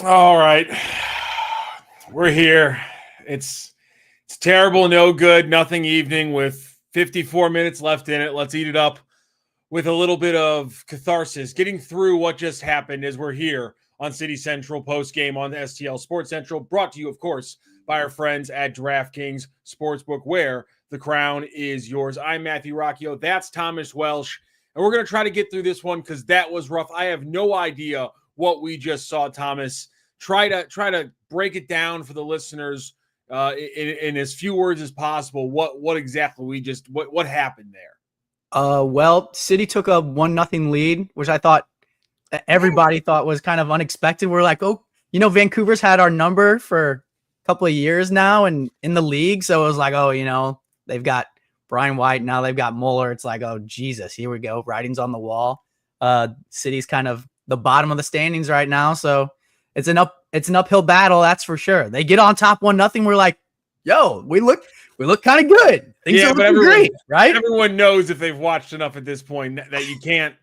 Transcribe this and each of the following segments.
All right. We're here. It's terrible, no good, nothing evening with 54 minutes left in it. Let's eat it up with a little bit of catharsis, getting through what just happened as we're here on City Central Postgame on STL Sports Central, brought to you, of course, by our friends at DraftKings Sportsbook, where the crown is yours. I'm Matthew Rocchio. That's Thomas Welch. And we're going to try to get through this one because that was rough. I have no idea what we just saw, Thomas. Try to break it down for the listeners in as few words as possible. What exactly what happened there? Well, City took a 1-0 lead, which I thought everybody thought was kind of unexpected. We're like, oh, Vancouver's had our number for a couple of years now and in the league. So it was like, oh, they've got Brian White. Now they've got Mueller. It's like, oh, Jesus, here we go. Writing's on the wall. City's kind of the bottom of the standings right now. So it's an uphill battle. That's for sure. They get on top 1-0. We're like, yo, we look kind of good. Things are looking great, right? Everyone knows if they've watched enough at this point that you can't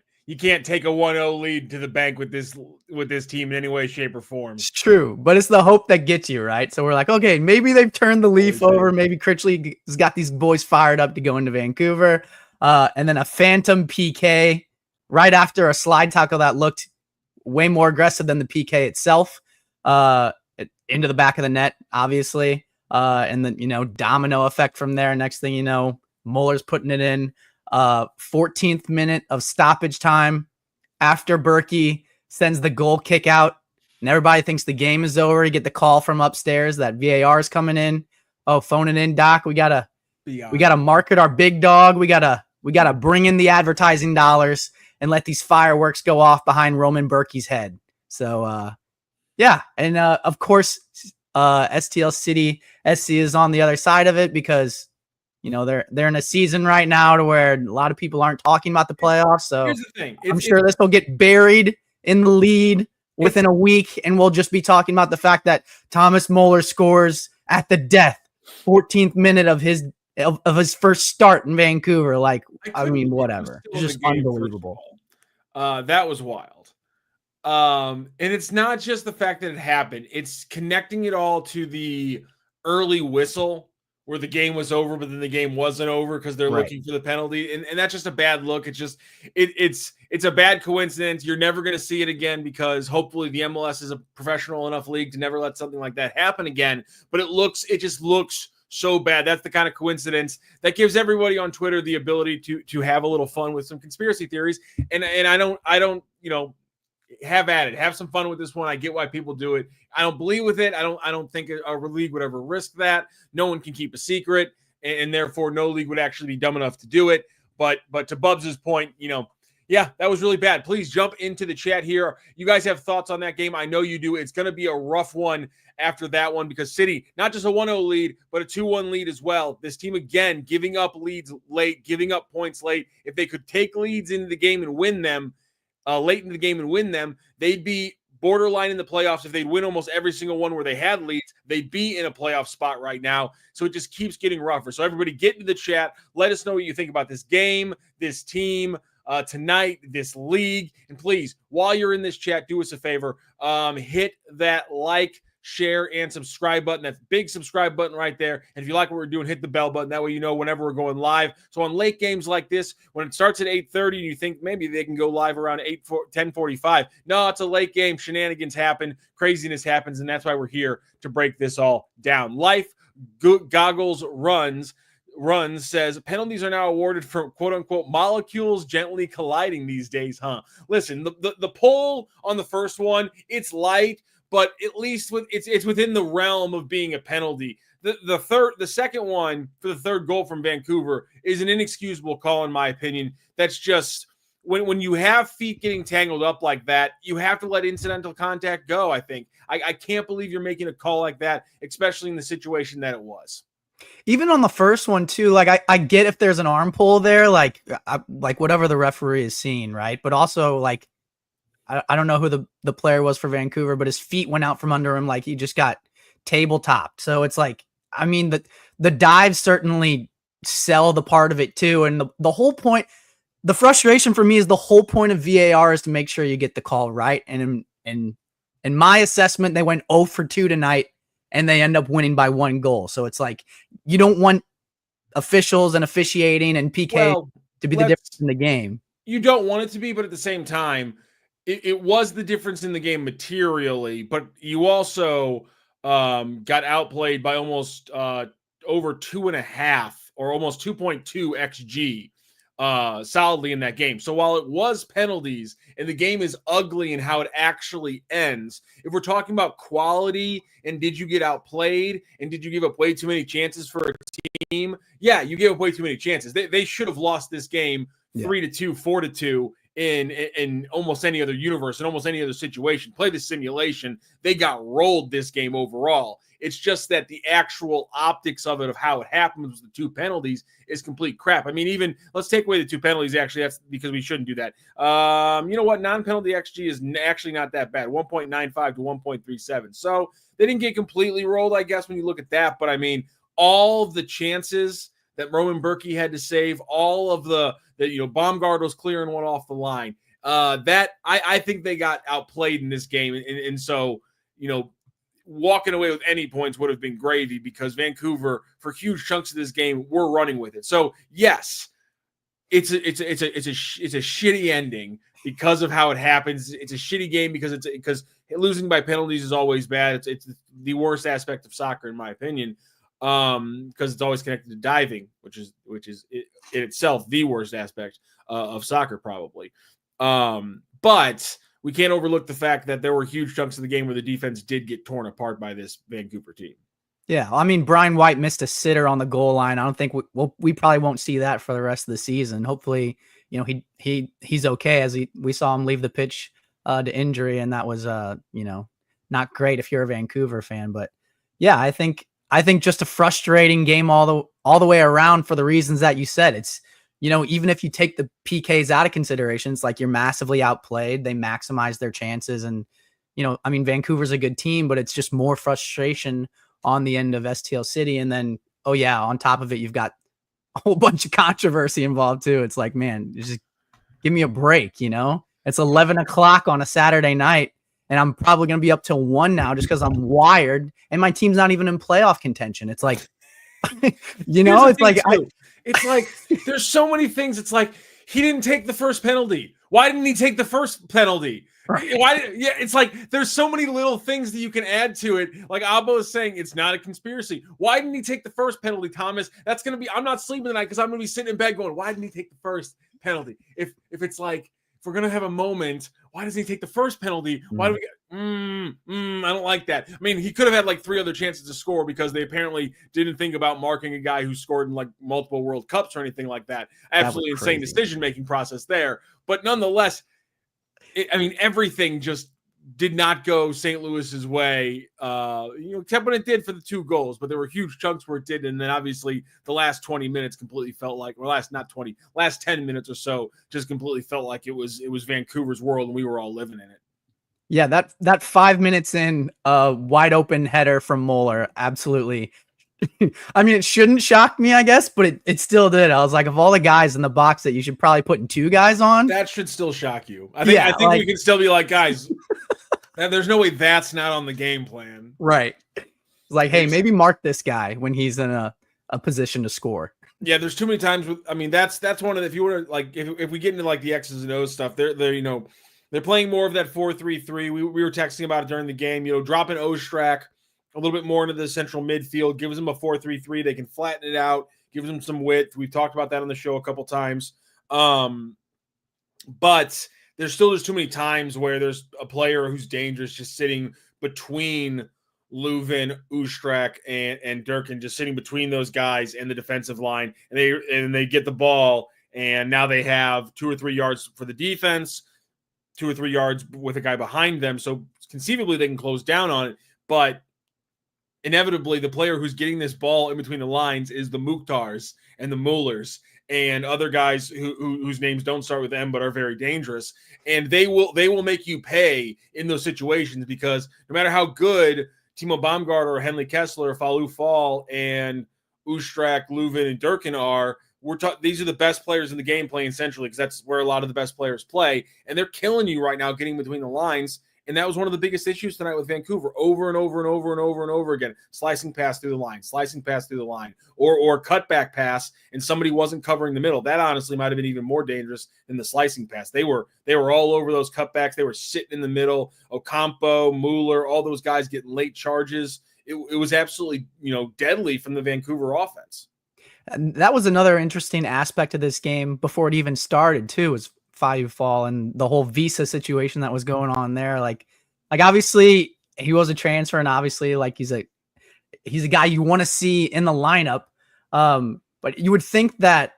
take a 1-0 lead to the bank with this team in any way, shape, or form. It's true, but it's the hope that gets you, right? So we're like, okay, maybe they've turned the leaf over. Maybe Critchley has got these boys fired up to go into Vancouver. And then a phantom PK right after a slide tackle that looked way more aggressive than the PK itself, into the back of the net, obviously. And then, domino effect from there. Next thing you know, Mueller's putting it in. 14th minute of stoppage time after Berkey sends the goal kick out, and everybody thinks the game is over. You get the call from upstairs that VAR is coming in. Oh, phone it in, Doc. We gotta market our big dog. We gotta bring in the advertising dollars and let these fireworks go off behind Roman Berkey's head. So, yeah. And, of course, STL City SC is on the other side of it because, they're in a season right now to where a lot of people aren't talking about the playoffs. So here's the thing. I'm sure this will get buried in the lead within a week. And we'll just be talking about the fact that Thomas Mueller scores at the death, 14th minute of his first start in Vancouver. Like, I mean, whatever. It's just unbelievable. That was wild. And it's not just the fact that it happened. It's connecting it all to the early whistle where the game was over, but then the game wasn't over because they're looking for the penalty. And that's just a bad look. It's just, it's a bad coincidence. You're never going to see it again because hopefully the MLS is a professional enough league to never let something like that happen again. But it just looks so bad. That's the kind of coincidence that gives everybody on Twitter the ability to have a little fun with some conspiracy theories. And I don't, have at it. Have some fun with this one. I get why people do it. I don't believe with it. I don't think a league would ever risk that. No one can keep a secret, and therefore no league would actually be dumb enough to do it. But to Bubs' point, yeah, that was really bad. Please jump into the chat here. You guys have thoughts on that game. I know you do. It's going to be a rough one after that one because City, not just a 1-0 lead, but a 2-1 lead as well. This team, again, giving up leads late, giving up points late. If they could take leads into the game and win them, late in the game and win them, they'd be borderline in the playoffs. If they'd win almost every single one where they had leads, they'd be in a playoff spot right now. So it just keeps getting rougher. So everybody get into the chat. Let us know what you think about this game, this team, tonight, this league. And please, while you're in this chat, do us a favor. Hit that like, share, and subscribe button. That's big subscribe button right there. And if you like what we're doing, hit the bell button. That way you know whenever we're going live. So on late games like this, when it starts at 8:30 and you think maybe they can go live around 10:45. No, it's a late game. Shenanigans happen. Craziness happens. And that's why we're here to break this all down. Life Goggles Runs says penalties are now awarded for quote unquote molecules gently colliding these days, huh? Listen, the poll on the first one, it's light, but at least it's within the realm of being a penalty. The second one for the third goal from Vancouver is an inexcusable call, in my opinion. That's just when you have feet getting tangled up like that, you have to let incidental contact go. I think I can't believe you're making a call like that, especially in the situation that it was. Even on the first one too, like I get if there's an arm pull there, like whatever the referee is seeing, right? But also like. I don't know who the player was for Vancouver, but his feet went out from under him like he just got tabletopped. So it's like, I mean, the dives certainly sell the part of it too. And the whole point, the frustration for me is the whole point of VAR is to make sure you get the call right and in my assessment, they went 0 for 2 tonight, and they end up winning by 1 goal. So it's like you don't want officials and officiating and PK to be the difference in the game. You don't want it to be, but at the same time, it was the difference in the game materially, but you also got outplayed by almost over 2.5 or almost 2.2 XG solidly in that game. So while it was penalties and the game is ugly in how it actually ends, if we're talking about quality and did you get outplayed and did you give up way too many chances for a team? Yeah, you gave up way too many chances. They should have lost this game 3-2, 4-2 in almost any other universe, in almost any other situation. Play the simulation. They got rolled this game overall. It's just that the actual optics of it, of how it happened, was the 2 penalties, is complete crap. I mean, even let's take away the 2 penalties. Actually, that's because we shouldn't do that. You know what? Non-penalty XG is actually not that bad, 1.95 to 1.37. So they didn't get completely rolled, I guess, when you look at that. But I mean, all of the chances that Roman Berkey had to save, all of the Baumgart was clearing one off the line. That I think they got outplayed in this game, and so walking away with any points would have been gravy because Vancouver, for huge chunks of this game, were running with it. So yes, it's a shitty ending because of how it happens. It's a shitty game because losing by penalties is always bad. It's the worst aspect of soccer, in my opinion. Because it's always connected to diving, which is in itself the worst aspect of soccer, probably. But we can't overlook the fact that there were huge chunks of the game where the defense did get torn apart by this Vancouver team. Yeah, I mean, Brian White missed a sitter on the goal line. I don't think we probably won't see that for the rest of the season. Hopefully, he's okay, as we saw him leave the pitch to injury, and that was not great if you're a Vancouver fan. But yeah, I think just a frustrating game all the way around for the reasons that you said. It's, even if you take the PKs out of consideration, it's like you're massively outplayed. They maximize their chances. And, I mean, Vancouver's a good team, but it's just more frustration on the end of STL City. And then, on top of it, you've got a whole bunch of controversy involved too. It's like, man, just give me a break. It's 11 o'clock on a Saturday night. And I'm probably going to be up till 1 now just because I'm wired and my team's not even in playoff contention. It's like, it's like there's so many things. It's like he didn't take the first penalty. Why didn't he take the first penalty? Right. It's like there's so many little things that you can add to it. Like Abbo is saying, it's not a conspiracy. Why didn't he take the first penalty, Thomas? That's going to be, I'm not sleeping tonight because I'm going to be sitting in bed going, why didn't he take the first penalty? If it's like, if we're going to have a moment, why doesn't he take the first penalty? Why do we get, I don't like that. I mean, he could have had like 3 other chances to score because they apparently didn't think about marking a guy who scored in like multiple World Cups or anything like that. Absolutely insane decision-making process there. But nonetheless, everything just did not go St. Louis's way, except when it did for the 2 goals. But there were huge chunks where it did, and then obviously the last 20 minutes completely felt like, or last 10 minutes or so just completely felt like it was Vancouver's world, and we were all living in it. Yeah, that 5 minutes in, wide open header from Moeller, absolutely. I mean, it shouldn't shock me, I guess, but it still did. I was like, of all the guys in the box that you should probably put 2 guys on, that should still shock you. I think we can still be like, guys, there's no way that's not on the game plan. Right. It's like, hey, maybe mark this guy when he's in a position to score. Yeah, there's too many times that's one of the, if you were to, like, if we get into like the X's and O's stuff, they're playing more of that 4-3-3. We were texting about it during the game, dropping Ostrak a little bit more into the central midfield, gives them a 4-3-3. They can flatten it out, gives them some width. We've talked about that on the show a couple times. But there's too many times where there's a player who's dangerous just sitting between Leuven, Ostrak, and Durkin, just sitting between those guys and the defensive line. And they get the ball, and now they have 2 or 3 yards for the defense, 2 or 3 yards with a guy behind them. So conceivably they can close down on it. But inevitably, the player who's getting this ball in between the lines is the Mukhtars and the Mullers and other guys whose names don't start with M but are very dangerous. And they will make you pay in those situations, because no matter how good Timo Baumgartner or Henley Kessler, Falou Fall, and Ostrak, Leuven, and Durkin are, these are the best players in the game playing centrally, because that's where a lot of the best players play. And they're killing you right now getting between the lines. And that was one of the biggest issues tonight with Vancouver, over and over and over and over and over again. Slicing pass through the line, or cutback pass, and somebody wasn't covering the middle. That honestly might have been even more dangerous than the slicing pass. They were all over those cutbacks. They were sitting in the middle. Ocampo, Mueller, all those guys getting late charges. It was absolutely, deadly from the Vancouver offense. And that was another interesting aspect of this game before it even started too, was Five Fall and the whole visa situation that was going on there. Like obviously he was a transfer, and obviously like he's a guy you want to see in the lineup. But you would think that,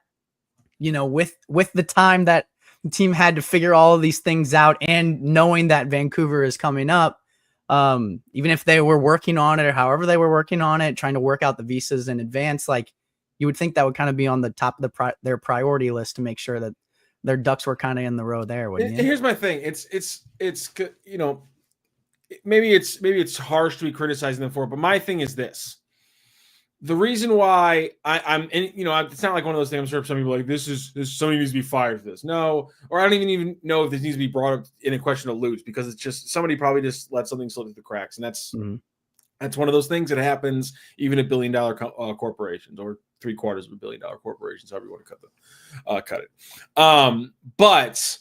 with the time that the team had to figure all of these things out, and knowing that Vancouver is coming up, even if they were working on it or however they were working on it, trying to work out the visas in advance, like you would think that would kind of be on the top of their priority list to make sure that their ducks were kind of in the row there. Wouldn't you? Here's my thing. It's maybe it's harsh to be criticizing them for it, but my thing is this. The reason why it's not like one of those things. I'm sure some people are like, this somebody needs to be fired for this. No, or I don't even know if this needs to be brought up in a question of lose, because it's just somebody probably just let something slip through the cracks. And that's one of those things that happens even at billion-dollar corporations, or $750 million corporations, however you want to cut it. But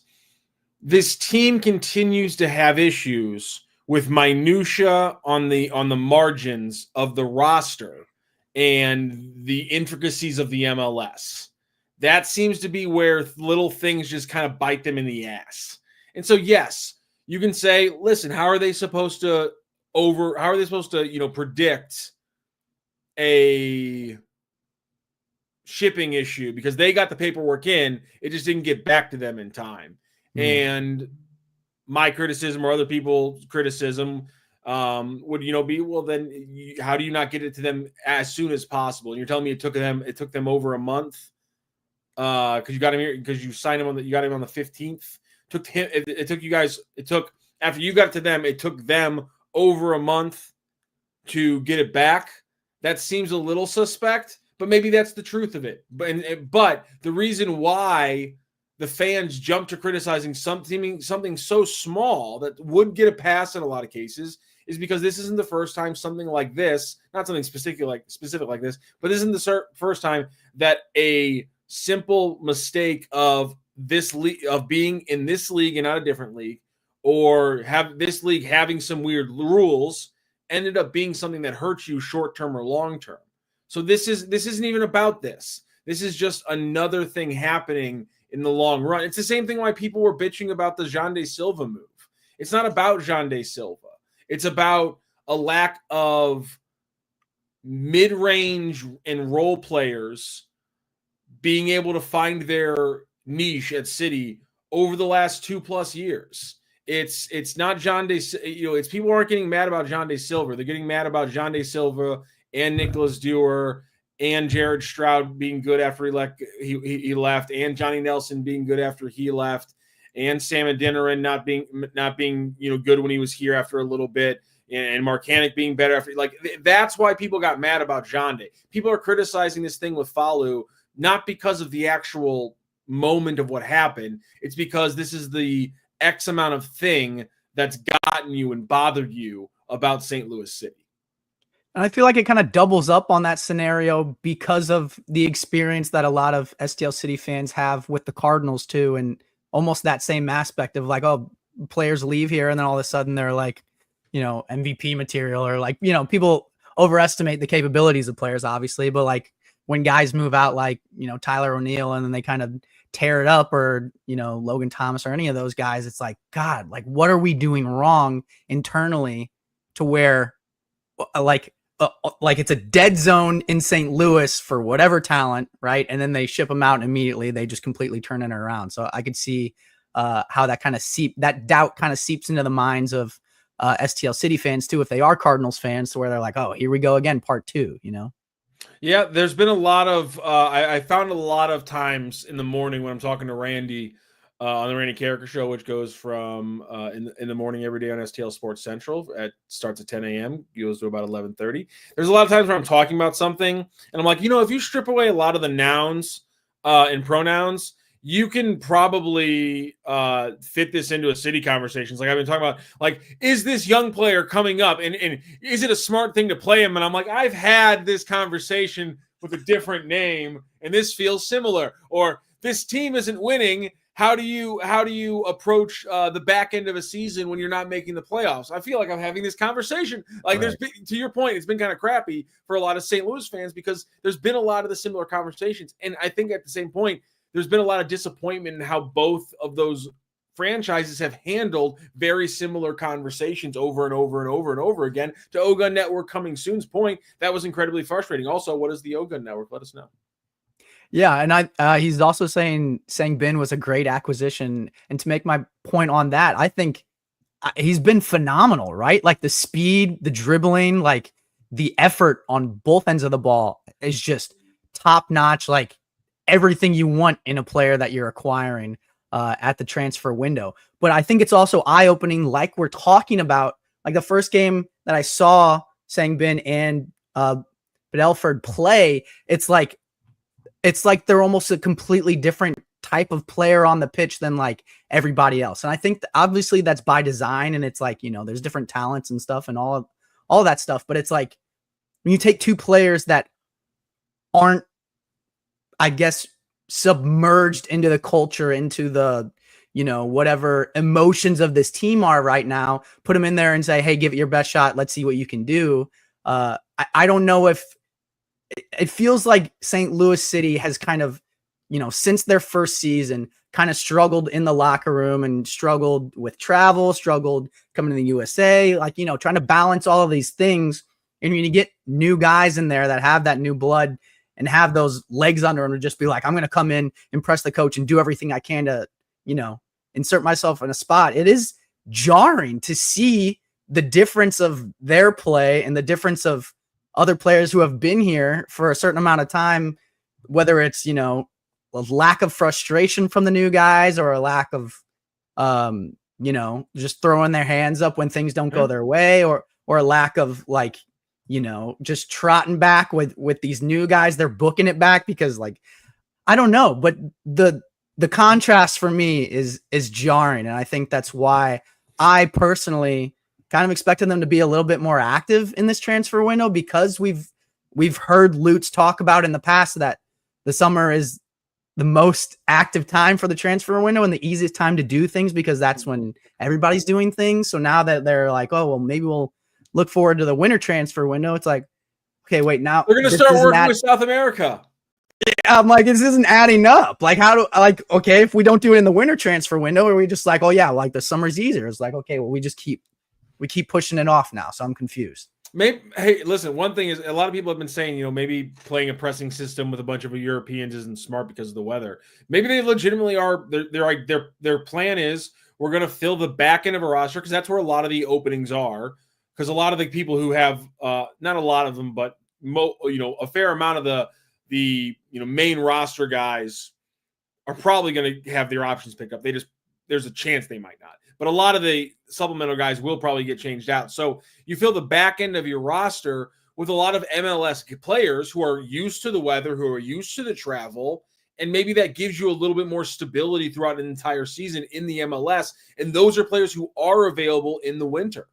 this team continues to have issues with minutia on the margins of the roster and the intricacies of the MLS. That seems to be where little things just kind of bite them in the ass. And so, yes, you can say, listen, how are they supposed to predict a shipping issue, because they got the paperwork in, it just didn't get back to them in time. And my criticism, or other people's criticism, would be, well, then how do you not get it to them as soon as possible? And you're telling me it took them over a month because you got him here, because you signed him you got him on the 15th. After you got it to them, it took them over a month to get it back. That seems a little suspect, but maybe that's the truth of it. But the reason why the fans jump to criticizing something so small that would get a pass in a lot of cases is because this isn't the first time something like this, not something specific like this, but this isn't the first time that a simple mistake of being in this league and not a different league, or have this league having some weird rules, ended up being something that hurts you short-term or long-term. So this isn't even about this. This is just another thing happening in the long run. It's the same thing why people were bitching about the Jean de Silva move. It's not about Jean de Silva. It's about a lack of mid-range and role players being able to find their niche at City over the last 2+ years. It's not Jean de, it's people aren't getting mad about Jean de Silva. They're getting mad about Jean de Silva and Nicholas Dewar and Jared Stroud being good after he left, and Johnny Nelson being good after he left, and Sam Adeniran not being good when he was here after a little bit, and Marcanic being better after. That's why people got mad about Jean de. People are criticizing this thing with Falu not because of the actual moment of what happened. It's because this is the X amount of thing that's gotten you and bothered you about St. Louis City. And I feel like it kind of doubles up on that scenario because of the experience that a lot of STL City fans have with the Cardinals too. And almost that same aspect of like, oh, players leave here and then all of a sudden they're like, MVP material, or like, people overestimate the capabilities of players, obviously. But like when guys move out, like, Tyler O'Neill, and then they kind of tear it up, or, Logan Thomas or any of those guys, it's like, God, like, what are we doing wrong internally to where like it's a dead zone in St. Louis for whatever talent, right? And then they ship them out and immediately they just completely turn it around. So I could see how that doubt kind of seeps into the minds of STL City fans too, if they are Cardinals fans, to where they're like, oh, here we go again, part 2, Yeah, there's been a lot of I found a lot of times in the morning when I'm talking to Randy on the Randy Carricker Show, which goes from in the morning every day on STL Sports Central. Starts at 10 a.m., goes to about 11:30. There's a lot of times where I'm talking about something, and I'm like, if you strip away a lot of the nouns and pronouns, you can probably fit this into a city conversations. Like I've been talking about, like, is this young player coming up and is it a smart thing to play him? And I'm like, I've had this conversation with a different name and this feels similar. Or this team isn't winning. How do you approach the back end of a season when you're not making the playoffs? I feel like I'm having this conversation. Like there's been, to your point, it's been kind of crappy for a lot of St. Louis fans because there's been a lot of the similar conversations. And I think at the same point, there's been a lot of disappointment in how both of those franchises have handled very similar conversations over and over and over and over again. To O-Gun Network coming soon's point, that was incredibly frustrating. Also, what is the O-Gun Network? Let us know. Yeah, and he's also saying Ben was a great acquisition. And to make my point on that, I think he's been phenomenal, right? Like the speed, the dribbling, like the effort on both ends of the ball is just top notch. Like everything you want in a player that you're acquiring at the transfer window. But I think it's also eye-opening, like we're talking about, like the first game that I saw Ben and Belford play, it's like they're almost a completely different type of player on the pitch than like everybody else. And I think obviously that's by design, and it's like, there's different talents and stuff and all that stuff. But it's like when you take two players that aren't, I guess, submerged into the culture, into the, whatever emotions of this team are right now, put them in there and say, hey, give it your best shot. Let's see what you can do. I don't know if it feels like St. Louis City has kind of, since their first season, kind of struggled in the locker room and struggled with travel, struggled coming to the USA, like, trying to balance all of these things. And when you get new guys in there that have that new blood and have those legs under them to just be like, I'm going to come in, impress the coach, and do everything I can to, insert myself in a spot. It is jarring to see the difference of their play and the difference of other players who have been here for a certain amount of time, whether it's, a lack of frustration from the new guys or a lack of, just throwing their hands up when things don't go their way, or a lack of like, just trotting back with these new guys. They're booking it back because, like, I don't know, but the contrast for me is jarring. And I think that's why I personally kind of expected them to be a little bit more active in this transfer window, because we've heard Lutz talk about in the past that the summer is the most active time for the transfer window and the easiest time to do things because that's when everybody's doing things. So now that they're like, oh, well, maybe we'll look forward to the winter transfer window. It's like, okay, wait, now we're going to start working with South America. I'm like, this isn't adding up. Like, okay, if we don't do it in the winter transfer window, or we just like, oh yeah, like the summer's easier. It's like, okay, well, we keep pushing it off now. So I'm confused. Maybe, hey, listen, one thing is a lot of people have been saying, maybe playing a pressing system with a bunch of Europeans isn't smart because of the weather. Maybe they legitimately are. Their plan is we're going to fill the back end of a roster because that's where a lot of the openings are. Because a lot of the people who have, not a lot of them, but a fair amount of the main roster guys are probably going to have their options picked up. There's a chance they might not. But a lot of the supplemental guys will probably get changed out. So you fill the back end of your roster with a lot of MLS players who are used to the weather, who are used to the travel, and maybe that gives you a little bit more stability throughout an entire season in the MLS. And those are players who are available in the winter.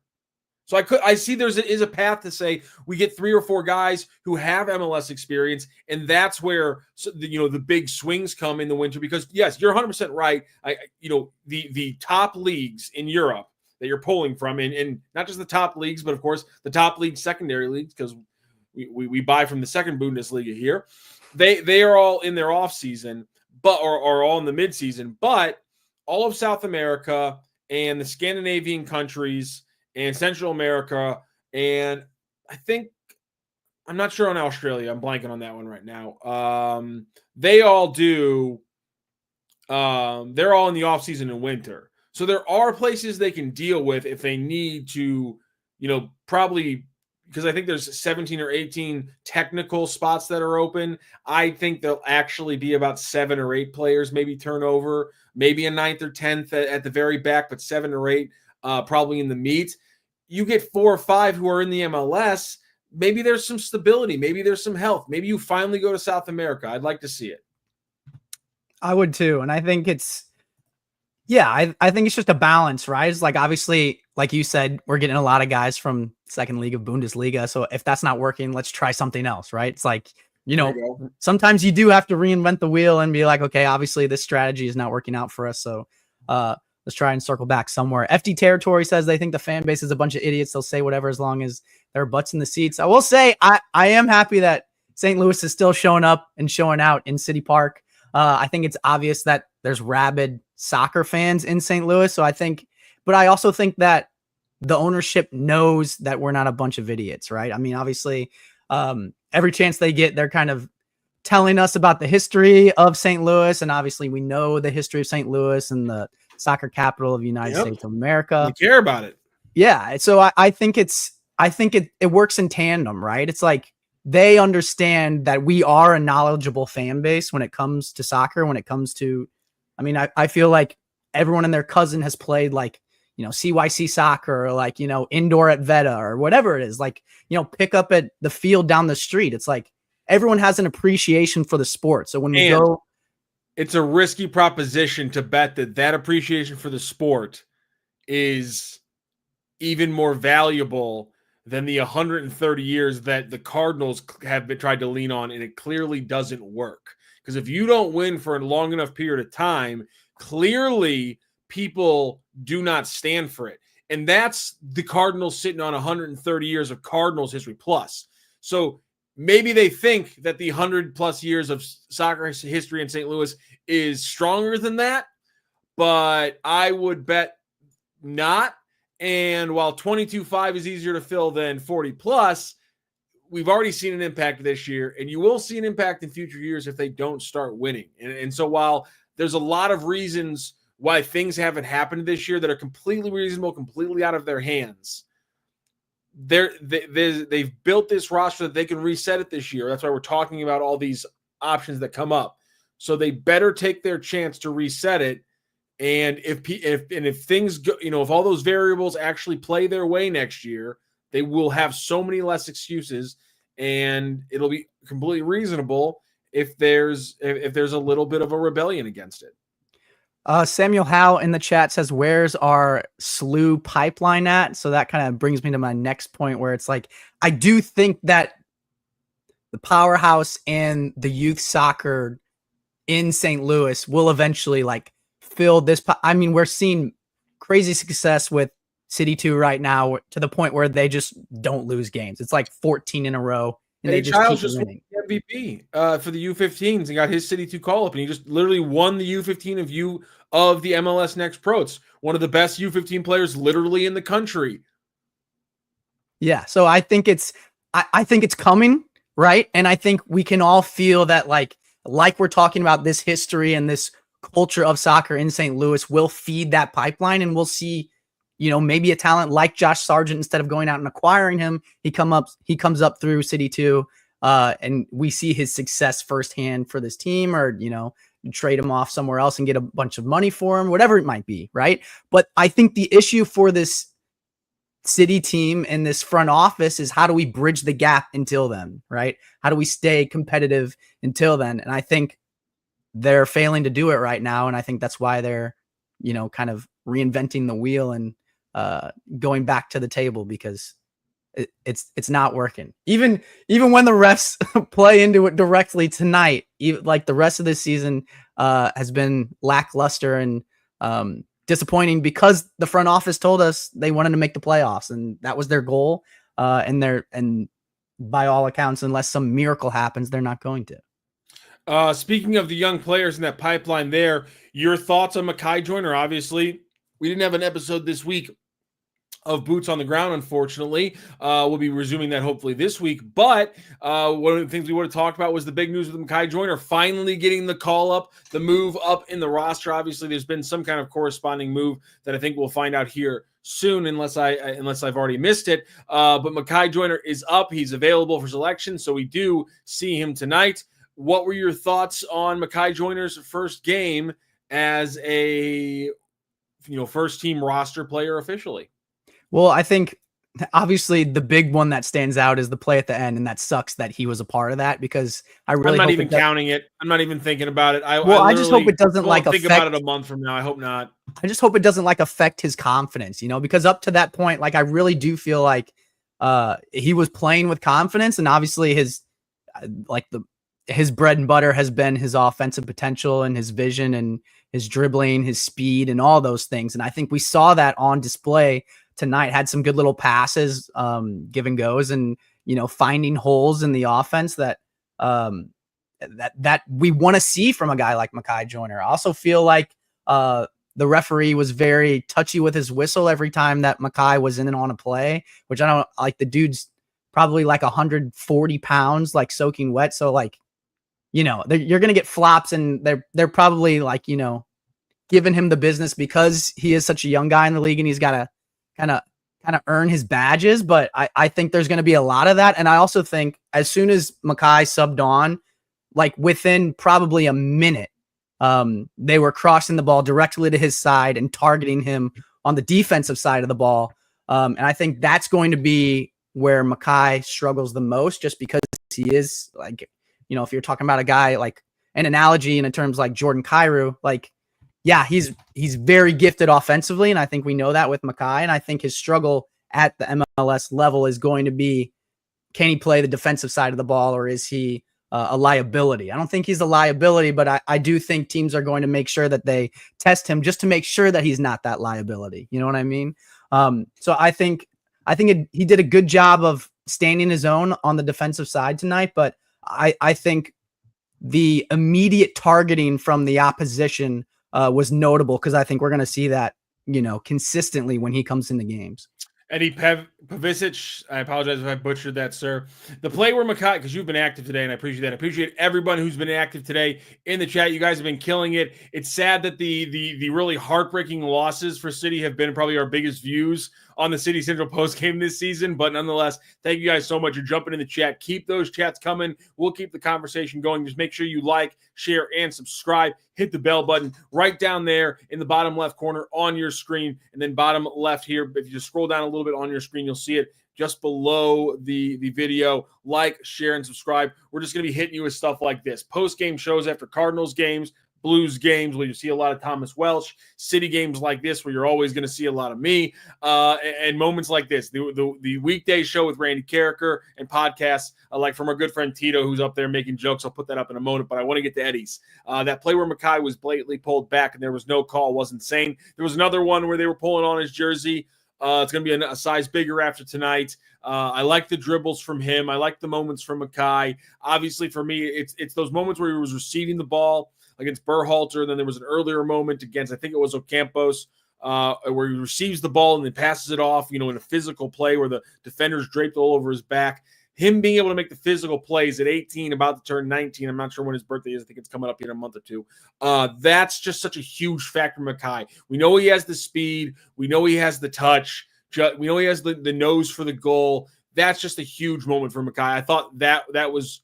So I see there is a path to say we get 3 or 4 guys who have MLS experience, and that's where the big swings come in the winter. Because yes, you're 100% right. The top leagues in Europe that you're pulling from, and not just the top leagues, but of course the top league secondary leagues, because we buy from the second Bundesliga here. They are all in their off season, but or all in the mid season. But all of South America and the Scandinavian countries and Central America, and I'm not sure on Australia. I'm blanking on that one right now. They all do. They're all in the off season in winter, so there are places they can deal with if they need to. Probably because I think there's 17 or 18 technical spots that are open. I think there'll actually be about 7 or 8 players maybe turnover, maybe a 9th or 10th at the very back, but 7 or 8 probably in the meet. You get 4 or 5 who are in the MLS. Maybe there's some stability. Maybe there's some health. Maybe you finally go to South America. I'd like to see it. I would too. And I think I think it's just a balance, right? It's like, obviously, like you said, we're getting a lot of guys from second league of Bundesliga. So if that's not working, let's try something else, right? It's like, sometimes you do have to reinvent the wheel and be like, okay, obviously this strategy is not working out for us. So let's try and circle back somewhere. FD Territory says they think the fan base is a bunch of idiots. They'll say whatever as long as their butts in the seats. I will say I am happy that St. Louis is still showing up and showing out in City Park. I think it's obvious that there's rabid soccer fans in St. Louis. So but I also think that the ownership knows that we're not a bunch of idiots, right? I mean, obviously, every chance they get, they're kind of telling us about the history of St. Louis. And obviously we know the history of St. Louis and the soccer capital of the United States of America. We care about it. Yeah. So I think it works in tandem, right? It's like they understand that we are a knowledgeable fan base when it comes to soccer, when it comes to, I mean, I feel like everyone and their cousin has played like, CYC soccer or like, indoor at Veta or whatever it is, like, pick up at the field down the street. It's like everyone has an appreciation for the sport. So when we go, it's a risky proposition to bet that appreciation for the sport is even more valuable than the 130 years that the Cardinals have tried to lean on, and it clearly doesn't work. Because if you don't win for a long enough period of time, clearly people do not stand for it. And that's the Cardinals sitting on 130 years of Cardinals history plus. So maybe they think that the 100+ years of soccer history in St. Louis is stronger than that, but I would bet not. And while 22.5 is easier to fill than 40+, we've already seen an impact this year, and you will see an impact in future years if they don't start winning. And so while there's a lot of reasons why things haven't happened this year that are completely reasonable, completely out of their hands, they've built this roster that they can reset it this year. That's why we're talking about all these options that come up. So they better take their chance to reset it. And if things go, if all those variables actually play their way next year, they will have so many less excuses, and it'll be completely reasonable if there's a little bit of a rebellion against it. Samuel Howe in the chat says, where's our SLU pipeline at? So that kind of brings me to my next point, where it's like, I do think that the powerhouse and the youth soccer in St. Louis will eventually like fill this. I mean, we're seeing crazy success with City 2 right now to the point where they just don't lose games. It's like 14 in a row. And they just keep winning. MVP for the U15s and got his City 2 call up, and he just literally won the U15 of the MLS Next Pro. It's one of the best U15 players literally in the country. Yeah, so I think it's coming, right? And I think we can all feel that like we're talking about this history and this culture of soccer in St. Louis will feed that pipeline, and we'll see, maybe a talent like Josh Sargent, instead of going out and acquiring him, he comes up through City 2, and we see his success firsthand for this team, or, trade him off somewhere else and get a bunch of money for him, whatever it might be. Right. But I think the issue for this City team and this front office is, how do we bridge the gap until then? Right. How do we stay competitive until then? And I think they're failing to do it right now. And I think that's why they're, kind of reinventing the wheel and going back to the table, because it's not working. Even when the refs play into it directly tonight, like the rest of this season has been lackluster and disappointing, because the front office told us they wanted to make the playoffs, and that was their goal. And by all accounts, unless some miracle happens, they're not going to. Speaking of the young players in that pipeline there, your thoughts on Mekhi Joyner? Obviously, we didn't have an episode this week of Boots on the Ground, unfortunately. We'll be resuming that hopefully this week. But one of the things we would have talked about was the big news with Mekhi Joyner finally getting the call up, the move up in the roster. Obviously, there's been some kind of corresponding move that I think we'll find out here soon, unless I've already missed it. But Mekhi Joyner is up. He's available for selection, so we do see him tonight. What were your thoughts on Mekhi Joyner's first game as a first team roster player officially? Well, I think obviously the big one that stands out is the play at the end, and that sucks that he was a part of that because I really I'm not hope even counting it. I'm not even thinking about it. I I just hope literally it doesn't won't like think about affect. it a month from now. I hope not. I just hope it doesn't like affect his confidence, because up to that point, like I really do feel like he was playing with confidence, and obviously his bread and butter has been his offensive potential and his vision and his dribbling, his speed, and all those things. And I think we saw that on display tonight. Had some good little passes, give and goes, and finding holes in the offense that that we want to see from a guy like Mekhi Joyner. I also feel like the referee was very touchy with his whistle every time that Mekhi was in and on a play, which I don't like. The dude's probably like 140 pounds, like soaking wet. So like, you're going to get flops, and they're probably like, giving him the business because he is such a young guy in the league and he's got to kind of earn his badges. But I think there's going to be a lot of that. And I also think as soon as Mekhi subbed on, like within probably a minute, they were crossing the ball directly to his side and targeting him on the defensive side of the ball. And I think that's going to be where Mekhi struggles the most, just because he is like, if you're talking about a guy like an analogy in terms like Jordan Kyrou, like, yeah, he's very gifted offensively. And I think we know that with Mekhi. And I think his struggle at the MLS level is going to be, can he play the defensive side of the ball, or is he a liability? I don't think he's a liability, but I do think teams are going to make sure that they test him just to make sure that he's not that liability. You know what I mean? So I think he did a good job of standing his own on the defensive side tonight, but I think the immediate targeting from the opposition was notable, because I think we're going to see that, consistently when he comes into games. Eddie Pavicic, I apologize if I butchered that, sir. The play where Mekhi, because you've been active today, and I appreciate that. I appreciate everyone who's been active today in the chat. You guys have been killing it. It's sad that the really heartbreaking losses for City have been probably our biggest views on the City Central Postgame this season. But nonetheless, thank you guys so much for jumping in the chat. Keep those chats coming. We'll keep the conversation going. Just make sure you like, share, and subscribe. Hit the bell button right down there in the bottom left corner on your screen. And then bottom left here, if you just scroll down a little bit on your screen, you'll see it just below the video. Like, share, and subscribe. We're just going to be hitting you with stuff like this. Post-game shows after Cardinals games, Blues games where you see a lot of Thomas Welch, City games like this where you're always going to see a lot of me, and moments like this. The weekday show with Randy Carricker and podcasts like from our good friend Tito, who's up there making jokes. I'll put that up in a moment, but I want to get to Eddie's. That play where Mekhi was blatantly pulled back and there was no call was insane. There was another one where they were pulling on his jersey. It's going to be a size bigger after tonight. I like the dribbles from him. I like the moments from Mekhi. Obviously, for me, it's those moments where he was receiving the ball against Berhalter, and then there was an earlier moment against, I think it was Ocampos, where he receives the ball and then passes it off, in a physical play where the defender's draped all over his back. Him being able to make the physical plays at 18, about to turn 19, I'm not sure when his birthday is. I think it's coming up in a month or two. That's just such a huge factor for Mekhi. We know he has the speed. We know he has the touch. We know he has the nose for the goal. That's just a huge moment for Mekhi. I thought that was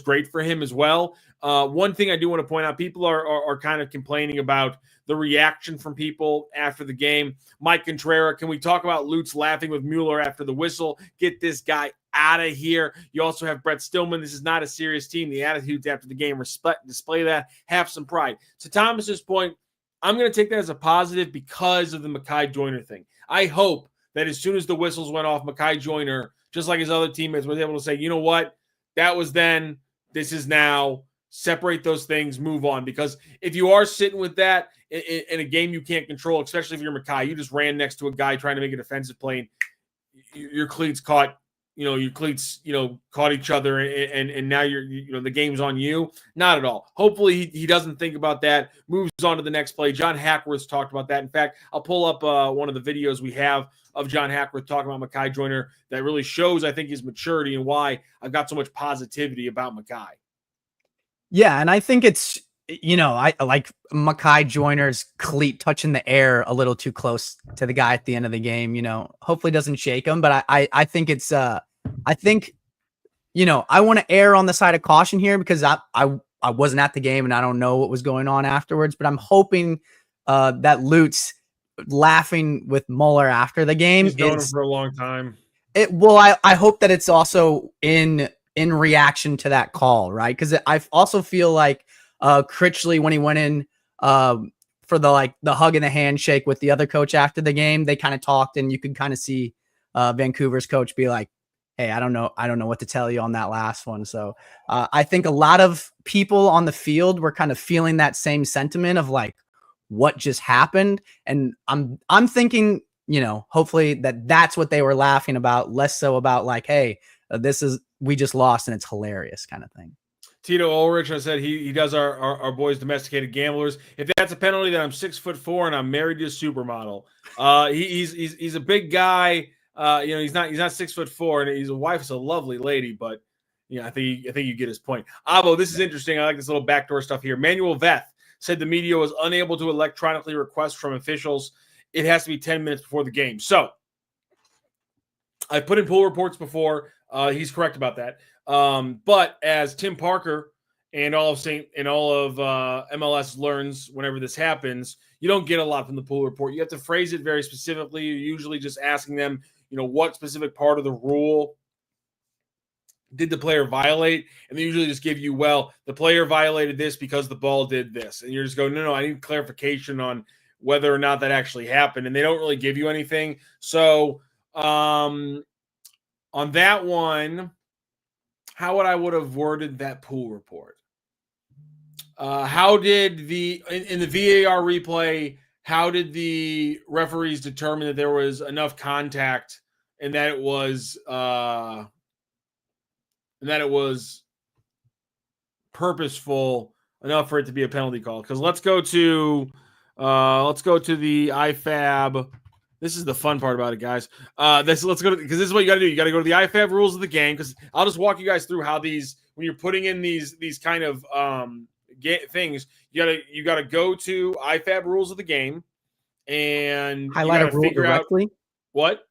great for him as well. One thing I do want to point out, people are kind of complaining about the reaction from people after the game. Mike Contreras, can we talk about Lutz laughing with Mueller after the whistle? Get this guy out of here. You also have Brett Stillman. This is not a serious team. The attitudes after the game, display that, have some pride. To Thomas's point, I'm going to take that as a positive because of the Mekhi Joyner thing. I hope that as soon as the whistles went off, Mekhi Joyner, just like his other teammates, was able to say, you know what? That was then, this is now. Separate those things, move on. Because if you are sitting with that in a game you can't control, especially if you're Mekhi, you just ran next to a guy trying to make a defensive play and your cleats caught, caught each other and now the game's on you. Not at all. Hopefully he doesn't think about that, moves on to the next play. John Hackworth talked about that. In fact, I'll pull up one of the videos we have of John Hackworth talking about Mekhi Joyner that really shows, I think, his maturity and why I've got so much positivity about Mekhi. Yeah, and I think it's, I like Mekhi Joyner's cleat touching the air a little too close to the guy at the end of the game. Hopefully doesn't shake him, but I think it's I want to err on the side of caution here because I wasn't at the game and I don't know what was going on afterwards, but I'm hoping that Lutz laughing with Mueller after the game He's known him for a long time. I hope that it's also in reaction to that call, right? Because I also feel like Critchley, when he went in for the hug and the handshake with the other coach after the game, they kind of talked, and you could kind of see Vancouver's coach be like, "Hey, I don't know what to tell you on that last one." So I think a lot of people on the field were kind of feeling that same sentiment of like, what just happened, and I'm thinking, hopefully that's what they were laughing about, less so about like, hey, we just lost and it's hilarious kind of thing. Tito Ulrich, I said he does our boys domesticated gamblers. If that's a penalty, then I'm 6'4" and I'm married to a supermodel. He's a big guy. He's not 6'4", and his wife is a lovely lady, but I think you get his point. Abo, this is interesting. I like this little backdoor stuff here. Manuel Veth said the media was unable to electronically request from officials. It has to be 10 minutes before the game. So I put in pool reports before. He's correct about that. But as Tim Parker and all of MLS learns whenever this happens, you don't get a lot from the pool report. You have to phrase it very specifically. You're usually just asking them, what specific part of the rule did the player violate? And they usually just give you, well, the player violated this because the ball did this. And you're just going, no, I need clarification on whether or not that actually happened. And they don't really give you anything. So on that one, how would I have worded that pool report? How did in the VAR replay, how did the referees determine that there was enough contact and that it was purposeful enough for it to be a penalty call? Because let's go to the IFAB. This is the fun part about it, guys. Let's go to, because this is what you got to do. You got to go to the IFAB rules of the game, because I'll just walk you guys through how these, when you're putting in these kind of things, you got to go to IFAB rules of the game and highlight a rule directly. What?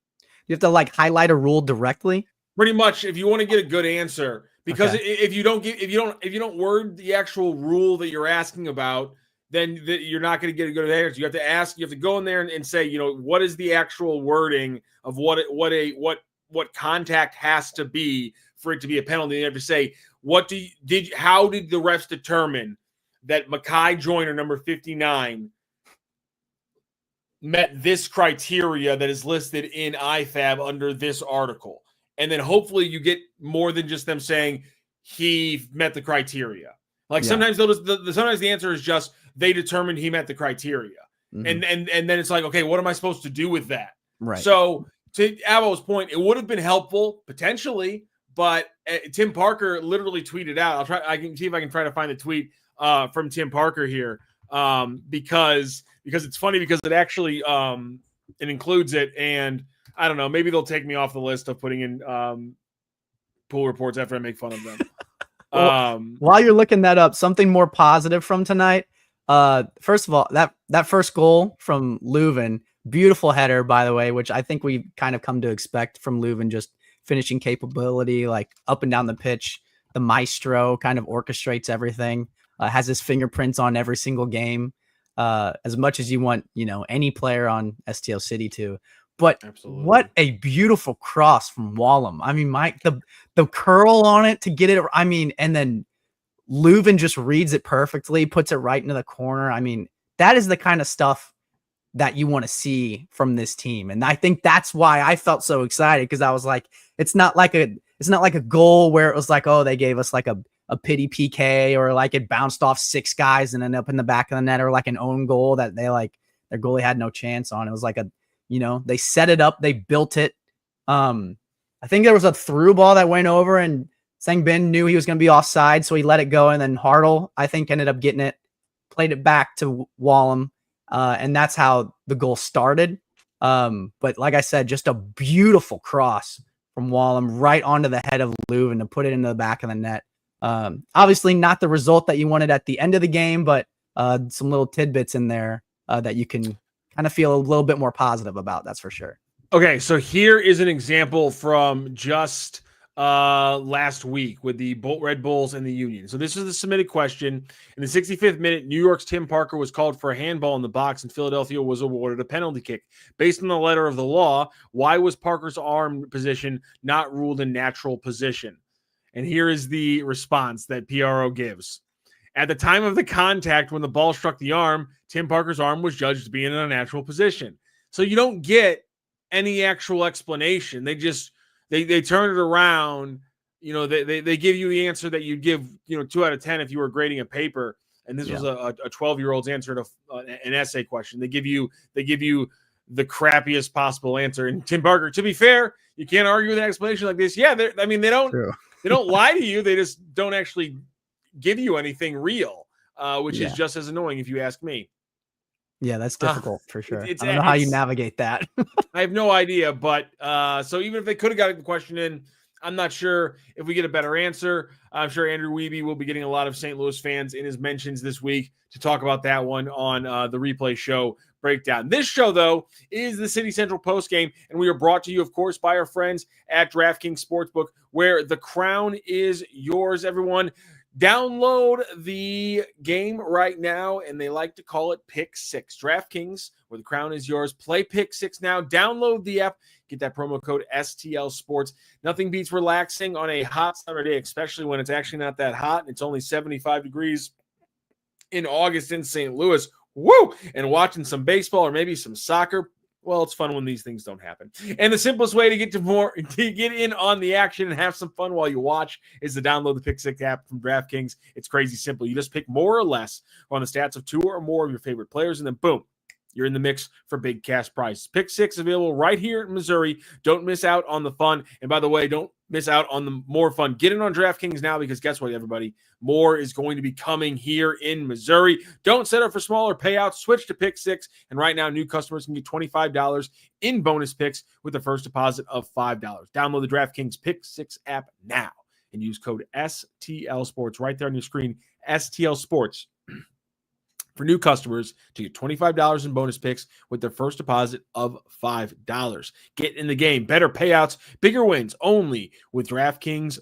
You have to highlight a rule directly. Pretty much, if you want to get a good answer, because if you don't word the actual rule that you're asking about, then you're not going to get a good answer. You have to go in there and say, what is the actual wording of what contact has to be for it to be a penalty. You have to say, how did the refs determine that Makai Joyner, number 59, met this criteria that is listed in IFAB under this article? And then hopefully you get more than just them saying he met the criteria. Sometimes sometimes the answer is just they determined he met the criteria. Mm-hmm. And then it's like, okay, what am I supposed to do with that? Right. So to Avo's point, it would have been helpful potentially, but Tim Parker literally tweeted out. I can see if I can try to find the tweet from Tim Parker here, because it's funny, because it actually it includes it, and I don't know, maybe they'll take me off the list of putting in pool reports after I make fun of them. Well, while you're looking that up, something more positive from tonight. First of all, that first goal from Leuven, beautiful header, by the way, which I think we kind of come to expect from Leuven, just finishing capability, up and down the pitch. The maestro kind of orchestrates everything, has his fingerprints on every single game, as much as you want, any player on STL City to. But absolutely, what a beautiful cross from Wallum. I mean, Mike, the curl on it to get it. I mean, and then Leuven just reads it perfectly, puts it right into the corner. I mean, that is the kind of stuff that you want to see from this team. And I think that's why I felt so excited, because I was like, it's not like a goal where it was like, oh, they gave us a pity PK, or it bounced off 6 guys and ended up in the back of the net, or an own goal that they their goalie had no chance on. It was they set it up, they built it. I think there was a through ball that went over, and Sangbin knew he was going to be offside, so he let it go. And then Hartle, I think, ended up getting it, played it back to Wallum. And that's how the goal started. But like I said, just a beautiful cross from Wallum right onto the head of Leuven to put it into the back of the net. Obviously not the result that you wanted at the end of the game, but some little tidbits in there that you can kind of feel a little bit more positive about. That's for sure. Okay, so here is an example from just last week with the Red Bulls and the Union. So this is the submitted question. In the 65th minute, New York's Tim Parker was called for a handball in the box, and Philadelphia was awarded a penalty kick. Based on the letter of the law, why was Parker's arm position not ruled a natural position? And here is the response that PRO gives. At the time of the contact, when the ball struck the arm, Tim Parker's arm was judged to be in a natural position. So you don't get any actual explanation. They just they turn it around. You know, they give you the answer that you'd give, 2 out of 10 if you were grading a paper. And this was a 12-year-old's answer to an essay question. They give you the crappiest possible answer. And Tim Parker, to be fair, you can't argue with an explanation like this. Yeah, they don't lie to you. They just don't actually give you anything real, which is just as annoying if you ask me. Yeah, that's difficult for sure. I don't know how you navigate that. I have no idea, but so even if they could have got the question in, I'm not sure if we get a better answer. I'm sure Andrew Wiebe will be getting a lot of St. Louis fans in his mentions this week to talk about that one on the replay show breakdown. This show, though, is the City Central Postgame, and we are brought to you, of course, by our friends at DraftKings Sportsbook, where the crown is yours, everyone. Download the game right now, and they like to call it Pick Six. DraftKings, where the crown is yours. Play Pick Six now. Download the app. Get that promo code STL Sports. Nothing beats relaxing on a hot summer day, especially when it's actually not that hot. It's only 75 degrees in August in St. Louis. Woo! And watching some baseball or maybe some soccer. Well, it's fun when these things don't happen. And the simplest way to get in on the action and have some fun while you watch is to download the Pick Six app from DraftKings. It's crazy simple. You just pick more or less on the stats of 2 or more of your favorite players, and then boom, you're in the mix for big cash prizes. Pick Six available right here in Missouri. Don't miss out on the fun. And by the way, don't miss out on the more fun. Get in on DraftKings now, because guess what, everybody? More is going to be coming here in Missouri. Don't set up for smaller payouts. Switch to Pick Six. And right now, new customers can get $25 in bonus picks with the first deposit of $5. Download the DraftKings Pick Six app now and use code STL Sports right there on your screen. STL Sports. For new customers to get $25 in bonus picks with their first deposit of $5. Get in the game. Better payouts, bigger wins, only with DraftKings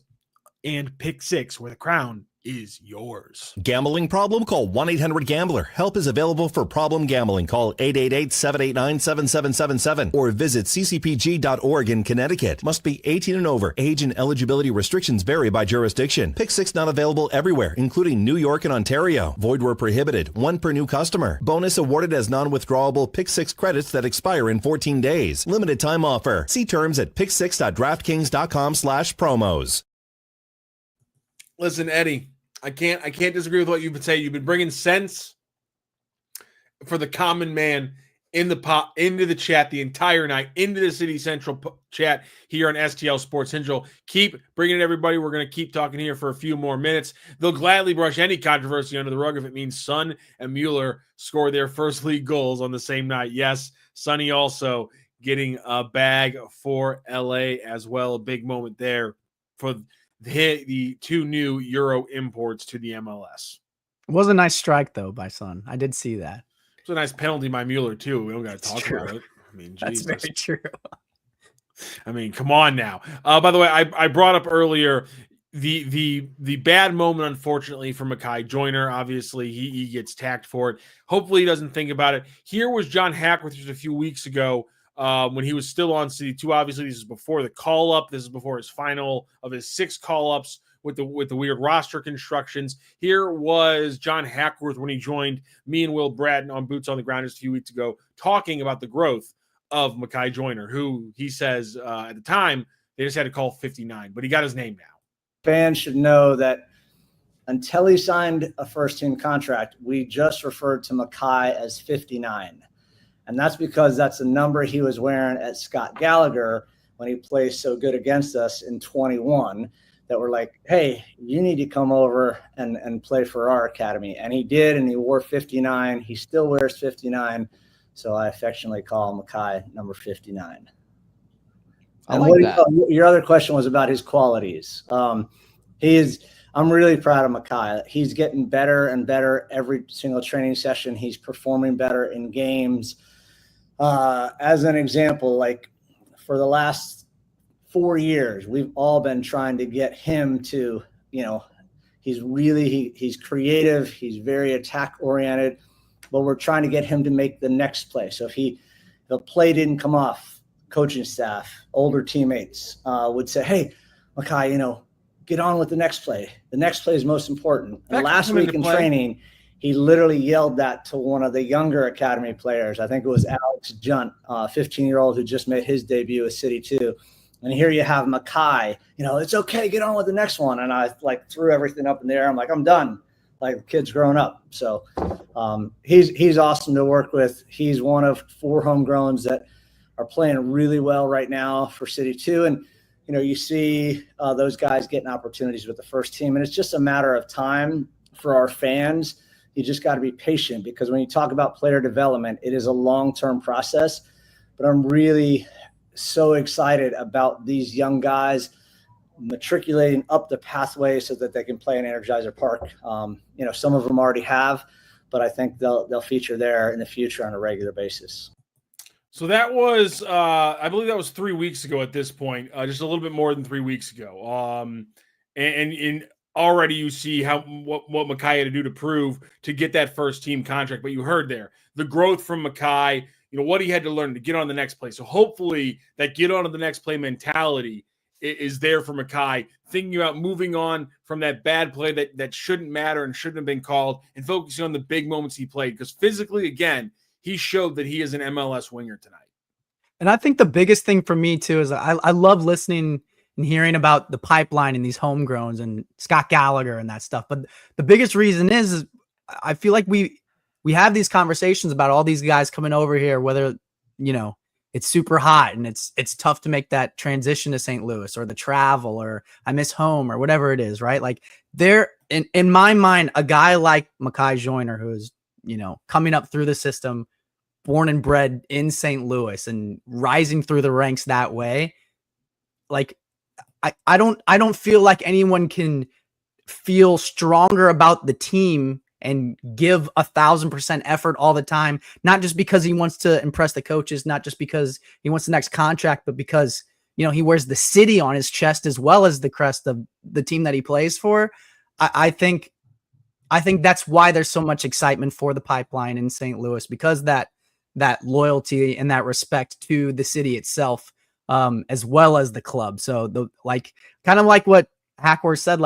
and Pick Six, where the crown is yours. Gambling problem? Call 1-800-GAMBLER. Help is available for problem gambling. Call 888-789-7777 or visit ccpg.org in Connecticut. Must be 18 and over. Age and eligibility restrictions vary by jurisdiction. Pick Six not available everywhere, including New York and Ontario. Void where prohibited. 1 per new customer. Bonus awarded as non-withdrawable Pick Six credits that expire in 14 days. Limited time offer. See terms at picksix.draftkings.com/promos. Listen, Eddie, I can't disagree with what you've been saying. You've been bringing sense for the common man into the chat the entire night, into the City Central chat here on STL Sports Central. Keep bringing it, everybody. We're going to keep talking here for a few more minutes. They'll gladly brush any controversy under the rug if it means Son and Mueller score their first league goals on the same night. Yes, Sonny also getting a bag for LA as well. A big moment there for the 2 new Euro imports to the MLS. It was a nice strike, though, by Son. I did see that. It's a nice penalty by Mueller, too. We don't got to talk about it. I mean, Jesus. That's very true. I mean, come on now. By the way, I brought up earlier the bad moment, unfortunately, for Mackay Joyner. Obviously, he gets tacked for it. Hopefully, he doesn't think about it. Here was John Hackworth just a few weeks ago, when he was still on City 2. Obviously, this is before the call-up. This is before his final of his 6 call-ups with the weird roster constructions. Here was John Hackworth when he joined me and Will Bratton on Boots on the Ground just a few weeks ago, talking about the growth of Mackay Joyner, who he says at the time they just had to call 59, but he got his name now. Fans should know that until he signed a first-team contract, we just referred to Mackay as 59. And that's because that's the number he was wearing at Scott Gallagher when he played so good against us in 21, that we're like, hey, you need to come over and play for our academy. And he did, and he wore 59. He still wears 59. So I affectionately call Mackay number 59. I like that. Your other question was about his qualities. I'm really proud of Mackay. He's getting better and better every single training session. He's performing better in games. As an example, like for the last 4 years, we've all been trying to get him to, he's creative. He's very attack oriented, but we're trying to get him to make the next play. So if the play didn't come off, coaching staff, older teammates would say, "Hey, Makai, get on with the next play. The next play is most important." And last week in training, he literally yelled that to one of the younger academy players. I think it was Alex Junt, 15-year-old who just made his debut at City 2. And here you have Makai, it's okay, get on with the next one. And I threw everything up in the air. I'm like, I'm done. Like, the kid's grown up. So he's awesome to work with. He's one of 4 homegrowns that are playing really well right now for City 2. And, you see those guys getting opportunities with the first team. And it's just a matter of time for our fans. You just got to be patient, because when you talk about player development, it is a long-term process. But I'm really so excited about these young guys matriculating up the pathway so that they can play in Energizer Park. Some of them already have, but I think they'll feature there in the future on a regular basis. So that was, I believe that was 3 weeks ago at this point, just a little bit more than 3 weeks ago. And already you see what Makai had to do to prove to get that first team contract. But you heard there the growth from Makai, what he had to learn to get on the next play. So hopefully that get on to the next play mentality is there for Makai, thinking about moving on from that bad play that shouldn't matter and shouldn't have been called, and focusing on the big moments he played. Because physically, again, he showed that he is an MLS winger tonight. And I think the biggest thing for me too is I love listening and hearing about the pipeline and these homegrowns and Scott Gallagher and that stuff. But the biggest reason is I feel like we have these conversations about all these guys coming over here, whether, it's super hot and it's tough to make that transition to St. Louis, or the travel, or I miss home, or whatever it is, right? Like, there, in my mind, a guy like Makai Joyner, who is, coming up through the system, born and bred in St. Louis and rising through the ranks that way. Like, I don't feel like anyone can feel stronger about the team and give 1,000% effort all the time, not just because he wants to impress the coaches, not just because he wants the next contract, but because, he wears the city on his chest as well as the crest of the team that he plays for. I think that's why there's so much excitement for the pipeline in St. Louis, because that loyalty and that respect to the city itself, as well as the club. So kind of like what Hackworth said,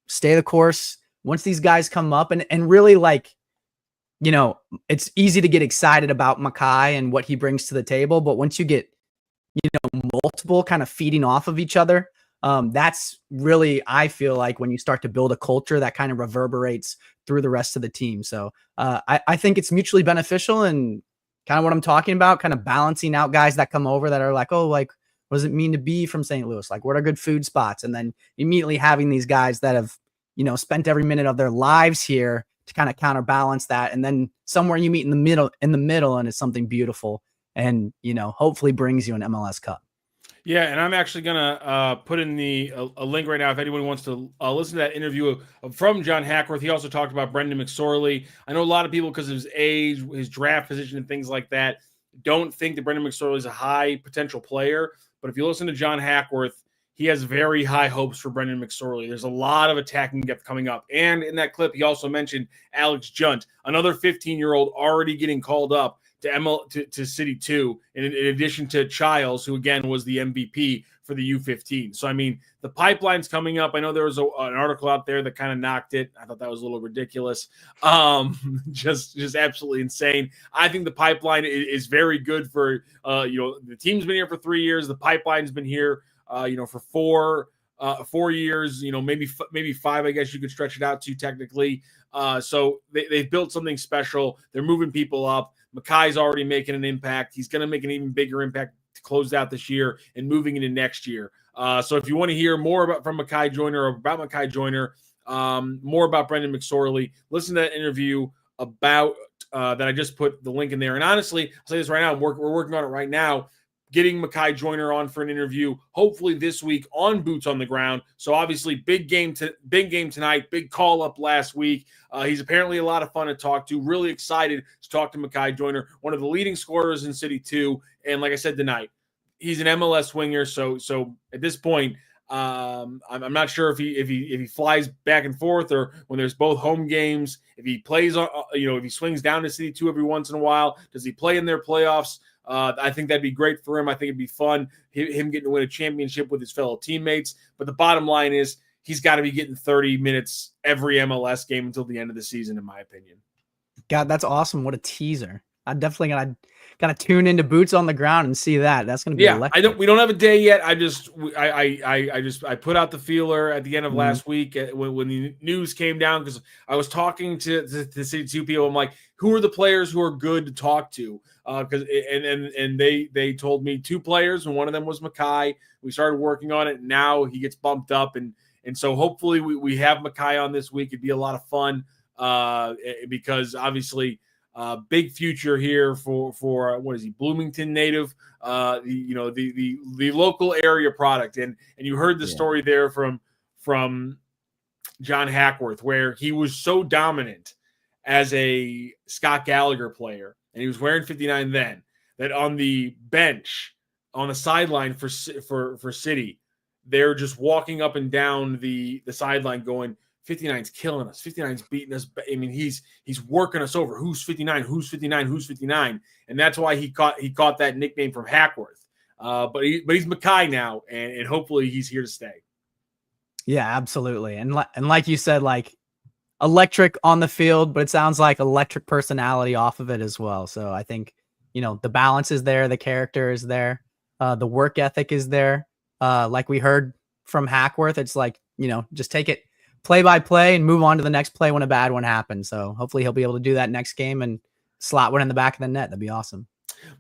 stay the course. Once these guys come up and really, it's easy to get excited about Makai and what he brings to the table. But once you get, multiple kind of feeding off of each other, that's really, I feel like, when you start to build a culture that kind of reverberates through the rest of the team. So I think it's mutually beneficial, and kind of what I'm talking about, kind of balancing out guys that come over that are like, oh, what does it mean to be from St. Louis? Like, what are good food spots? And then immediately having these guys that have, spent every minute of their lives here to kind of counterbalance that. And then somewhere you meet in the middle, and it's something beautiful and, hopefully brings you an MLS Cup. Yeah, and I'm actually going to put in a link right now if anyone wants to listen to that interview from John Hackworth. He also talked about Brendan McSorley. I know a lot of people, because of his age, his draft position, and things like that, don't think that Brendan McSorley is a high potential player. But if you listen to John Hackworth, he has very high hopes for Brendan McSorley. There's a lot of attacking depth coming up. And in that clip, he also mentioned Alex Junt, another 15-year-old already getting called up to City 2, in addition to Childs, who, again, was the MVP for the U15. So, I mean, the pipeline's coming up. I know there was an article out there that kind of knocked it. I thought that was a little ridiculous. Just absolutely insane. I think the pipeline is very good for, the team's been here for 3 years. The pipeline's been here, for 4 years, maybe 5, I guess you could stretch it out to technically. So they've built something special. They're moving people up. Makai's already making an impact. He's going to make an even bigger impact to close out this year and moving into next year. So if you want to hear more from Makai Joyner, or about Makai Joyner, more about Brendan McSorley, listen to that interview about that I just put the link in there. And honestly, I'll say this right now, we're working on it right now, getting Makai Joyner on for an interview, hopefully this week on Boots on the Ground. So obviously, big game tonight, big call up last week. He's apparently a lot of fun to talk to. Really excited to talk to Makai Joyner, one of the leading scorers in City 2. And like I said tonight, he's an MLS winger. So at this point, I'm not sure if he flies back and forth or when there's both home games, if he plays on, if he swings down to City 2 every once in a while, does he play in their playoffs? I think that'd be great for him. I think it'd be fun, him getting to win a championship with his fellow teammates. But the bottom line is he's got to be getting 30 minutes every MLS game until the end of the season, in my opinion. God, that's awesome. What a teaser. I'm definitely gotta tune into Boots on the Ground and see that. That's gonna be electric. We don't have a day yet. I put out the feeler at the end of last week when the news came down, because I was talking to City 2 people. I'm like, who are the players who are good to talk to? Because they told me 2 players, and one of them was Mackay. We started working on it. Now he gets bumped up, and so hopefully we have Mackay on this week. It'd be a lot of fun because obviously. Big future here for what is he, Bloomington native, the local area product, and you heard the story there from John Hackworth, where he was so dominant as a Scott Gallagher player, and he was wearing 59 then, that on the bench on the sideline for City, they're just walking up and down the sideline going, 59's killing us. 59's beating us. I mean, he's working us over. Who's 59? Who's 59? Who's 59? And that's why he caught that nickname from Hackworth. But he's Mackay now, and hopefully he's here to stay. Yeah, absolutely. And like you said, like electric on the field, but it sounds like electric personality off of it as well. So I think the balance is there, the character is there, the work ethic is there. Like we heard from Hackworth, it's like just take it play by play and move on to the next play when a bad one happens. So hopefully he'll be able to do that next game and slot one in the back of the net. That'd be awesome.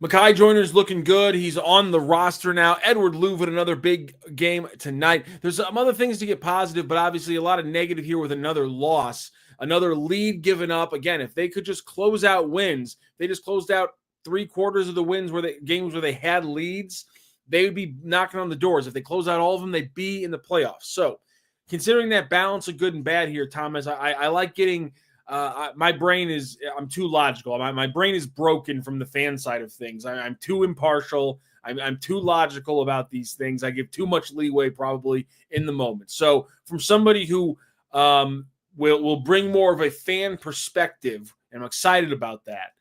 Mackay Joyner's looking good. He's on the roster now. Edward Louvin, another big game tonight. There's some other things to get positive, but obviously a lot of negative here with another loss, another lead given up. Again, if they could just close out wins, they just closed out 3/4 of the wins games where they had leads, they would be knocking on the doors. If they close out all of them, they'd be in the playoffs. So considering that balance of good and bad here, Thomas, I like getting my brain is – I'm too logical. My brain is broken from the fan side of things. I'm too impartial. I'm too logical about these things. I give too much leeway probably in the moment. So from somebody who will bring more of a fan perspective, and I'm excited about that,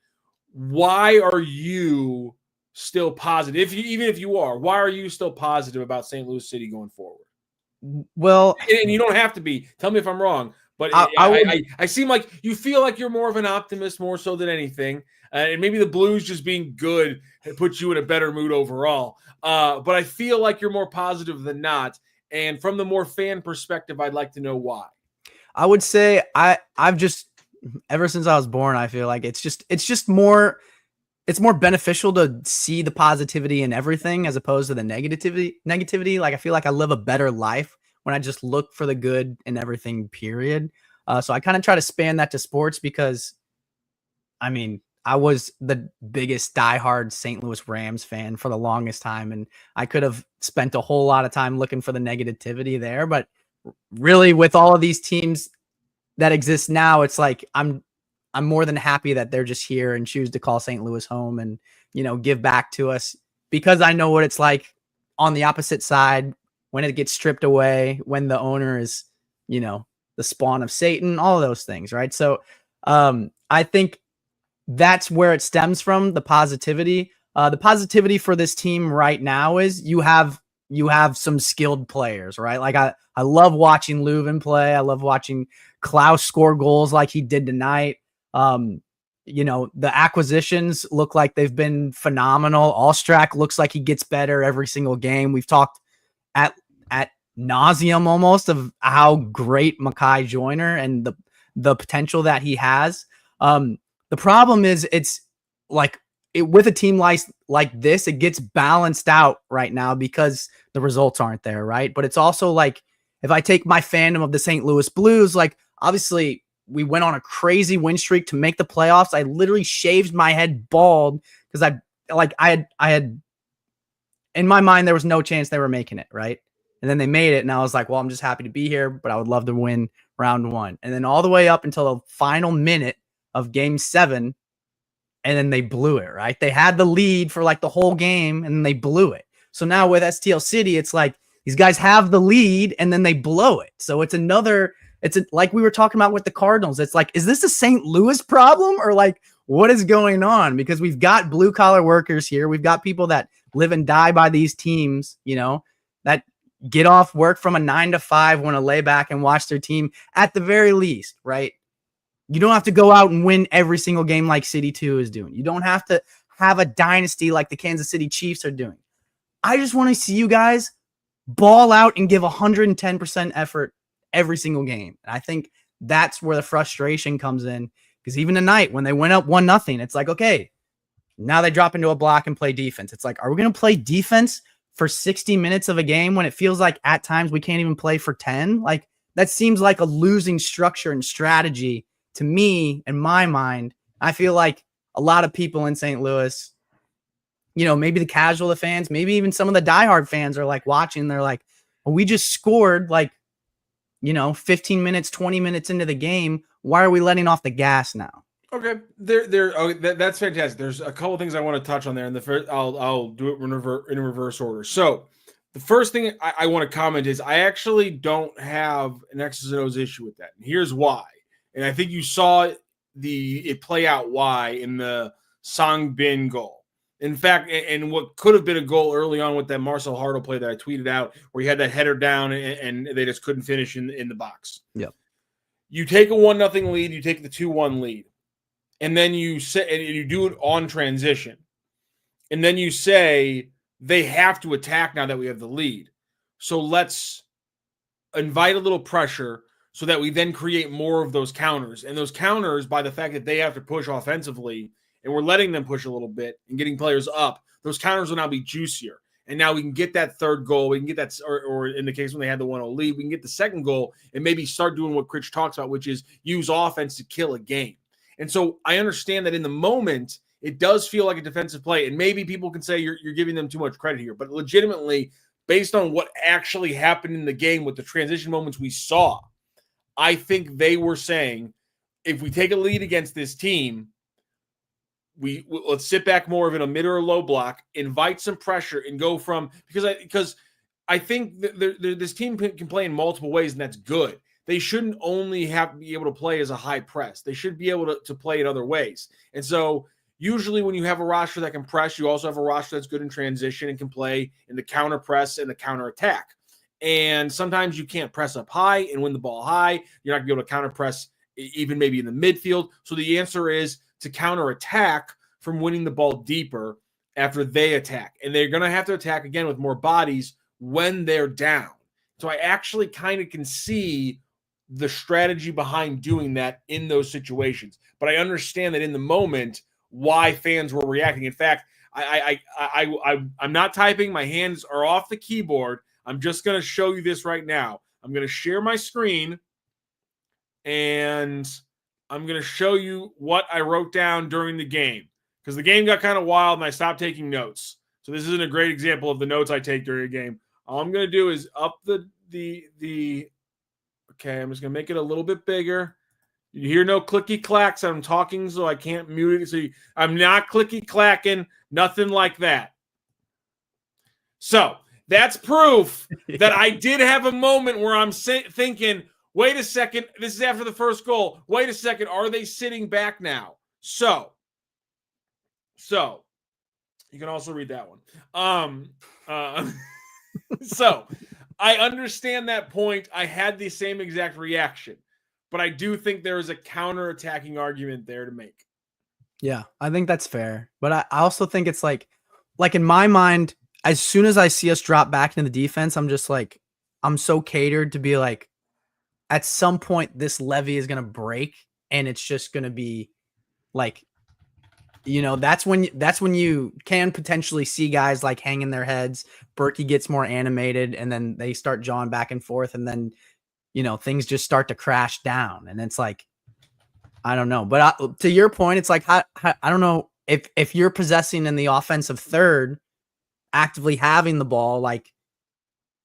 why are you still positive? Even if you are, why are you still positive about St. Louis City going forward? Well, and you don't have to be. Tell me if I'm wrong, but I seem like you feel like you're more of an optimist more so than anything, and maybe the Blues just being good puts you in a better mood overall. But I feel like you're more positive than not, and from the more fan perspective, I'd like to know why. I would say I've just ever since I was born, I feel like it's just more. It's more beneficial to see the positivity in everything as opposed to the negativity. Like I feel like I live a better life when I just look for the good in everything, period. So I kind of try to span that to sports because, I mean, I was the biggest diehard St. Louis Rams fan for the longest time, and I could have spent a whole lot of time looking for the negativity there. But really, with all of these teams that exist now, it's like I'm more than happy that they're just here and choose to call St. Louis home and, give back to us, because I know what it's like on the opposite side when it gets stripped away, when the owner is, the spawn of Satan, all of those things. Right. So I think that's where it stems from, the positivity. The positivity for this team right now is you have some skilled players, right? Like I love watching Louvin play. I love watching Klaus score goals like he did tonight. The acquisitions look like they've been phenomenal. Allstrack looks like he gets better every single game. We've talked at nauseum almost of how great Mackay Joyner and the potential that he has. The problem is it's like with a team like this, it gets balanced out right now because the results aren't there, right? But it's also like if I take my fandom of the St. Louis Blues, like obviously we went on a crazy win streak to make the playoffs. I literally shaved my head bald because I had in my mind, there was no chance they were making it, right? And then they made it, and I was like, well, I'm just happy to be here, but I would love to win round 1. And then all the way up until the final minute of game 7, and then they blew it, right? They had the lead for like the whole game, and then they blew it. So now with STL City, it's like these guys have the lead and then they blow it. So it's like we were talking about with the Cardinals. It's like, is this a St. Louis problem or like what is going on? Because we've got blue collar workers here. We've got people that live and die by these teams, that get off work from a 9 to 5, want to lay back and watch their team at the very least, right? You don't have to go out and win every single game like City 2 is doing. You don't have to have a dynasty like the Kansas City Chiefs are doing. I just want to see you guys ball out and give 110% effort every single game. And I think that's where the frustration comes in, because even tonight when they went up 1-0, it's like, okay, now they drop into a block and play defense. It's like, are we going to play defense for 60 minutes of a game when it feels like at times we can't even play for 10? Like, that seems like a losing structure and strategy to me, in my mind. I feel like a lot of people in St. Louis, maybe the casual fans, maybe even some of the diehard fans are like watching. They're like, well, we just scored 15 minutes, 20 minutes into the game. Why are we letting off the gas now? Okay, that's fantastic. There's a couple things I want to touch on there, and the first, I'll do it in reverse order. So, the first thing I want to comment is I actually don't have an X's and O's issue with that, and here's why. And I think you saw it play out why in the Song Bin goal. In fact, and what could have been a goal early on with that Marcel Hartle play that I tweeted out, where he had that header down and they just couldn't finish in the box. Yep. You take a 1-0 lead, you take the 2-1 lead. And then you do it on transition. And then you say they have to attack now that we have the lead. So let's invite a little pressure so that we then create more of those counters. And those counters, by the fact that they have to push offensively and we're letting them push a little bit and getting players up, those counters will now be juicier. And now we can get that third goal. We can get that, or in the case when they had the 1-0 lead, we can get the second goal and maybe start doing what Critch talks about, which is use offense to kill a game. And so I understand that in the moment, it does feel like a defensive play. And maybe people can say you're giving them too much credit here. But legitimately, based on what actually happened in the game with the transition moments we saw, I think they were saying, if we take a lead against this team, let's sit back more of in a mid or a low block, invite some pressure, and go from – because I think this team can play in multiple ways, and that's good. They shouldn't only be able to play as a high press. They should be able to play in other ways. And so usually when you have a roster that can press, you also have a roster that's good in transition and can play in the counter press and the counter attack. And sometimes you can't press up high and win the ball high. You're not going to be able to counter press even maybe in the midfield. So the answer is to counter attack from winning the ball deeper after they attack. And they're going to have to attack again with more bodies when they're down. So I actually kind of can see the strategy behind doing that in those situations. But I understand that in the moment, why fans were reacting. In fact, I'm not typing. My hands are off the keyboard. I'm just going to show you this right now. I'm going to share my screen, and I'm going to show you what I wrote down during the game, because the game got kind of wild and I stopped taking notes. So this isn't a great example of the notes I take during a game. All I'm going to do is up the okay, I'm just going to make it a little bit bigger. You hear no clicky clacks. I'm talking, so I can't mute it. So I'm not clicky clacking, nothing like that. So that's proof that I did have a moment where I'm thinking, wait a second, this is after the first goal. Wait a second, are they sitting back now? So you can also read that one. So I understand that point. I had the same exact reaction, but I do think there is a counter-attacking argument there to make. Yeah, I think that's fair. But I also think it's like in my mind, as soon as I see us drop back into the defense, I'm just like, I'm so catered to be like, at some point, this levee is going to break and it's just going to be like, that's when you can potentially see guys like hanging their heads. Berkey gets more animated and then they start jawing back and forth. And then, things just start to crash down. And it's like, I don't know. But to your point, it's like, I don't know if you're possessing in the offensive third, actively having the ball, like,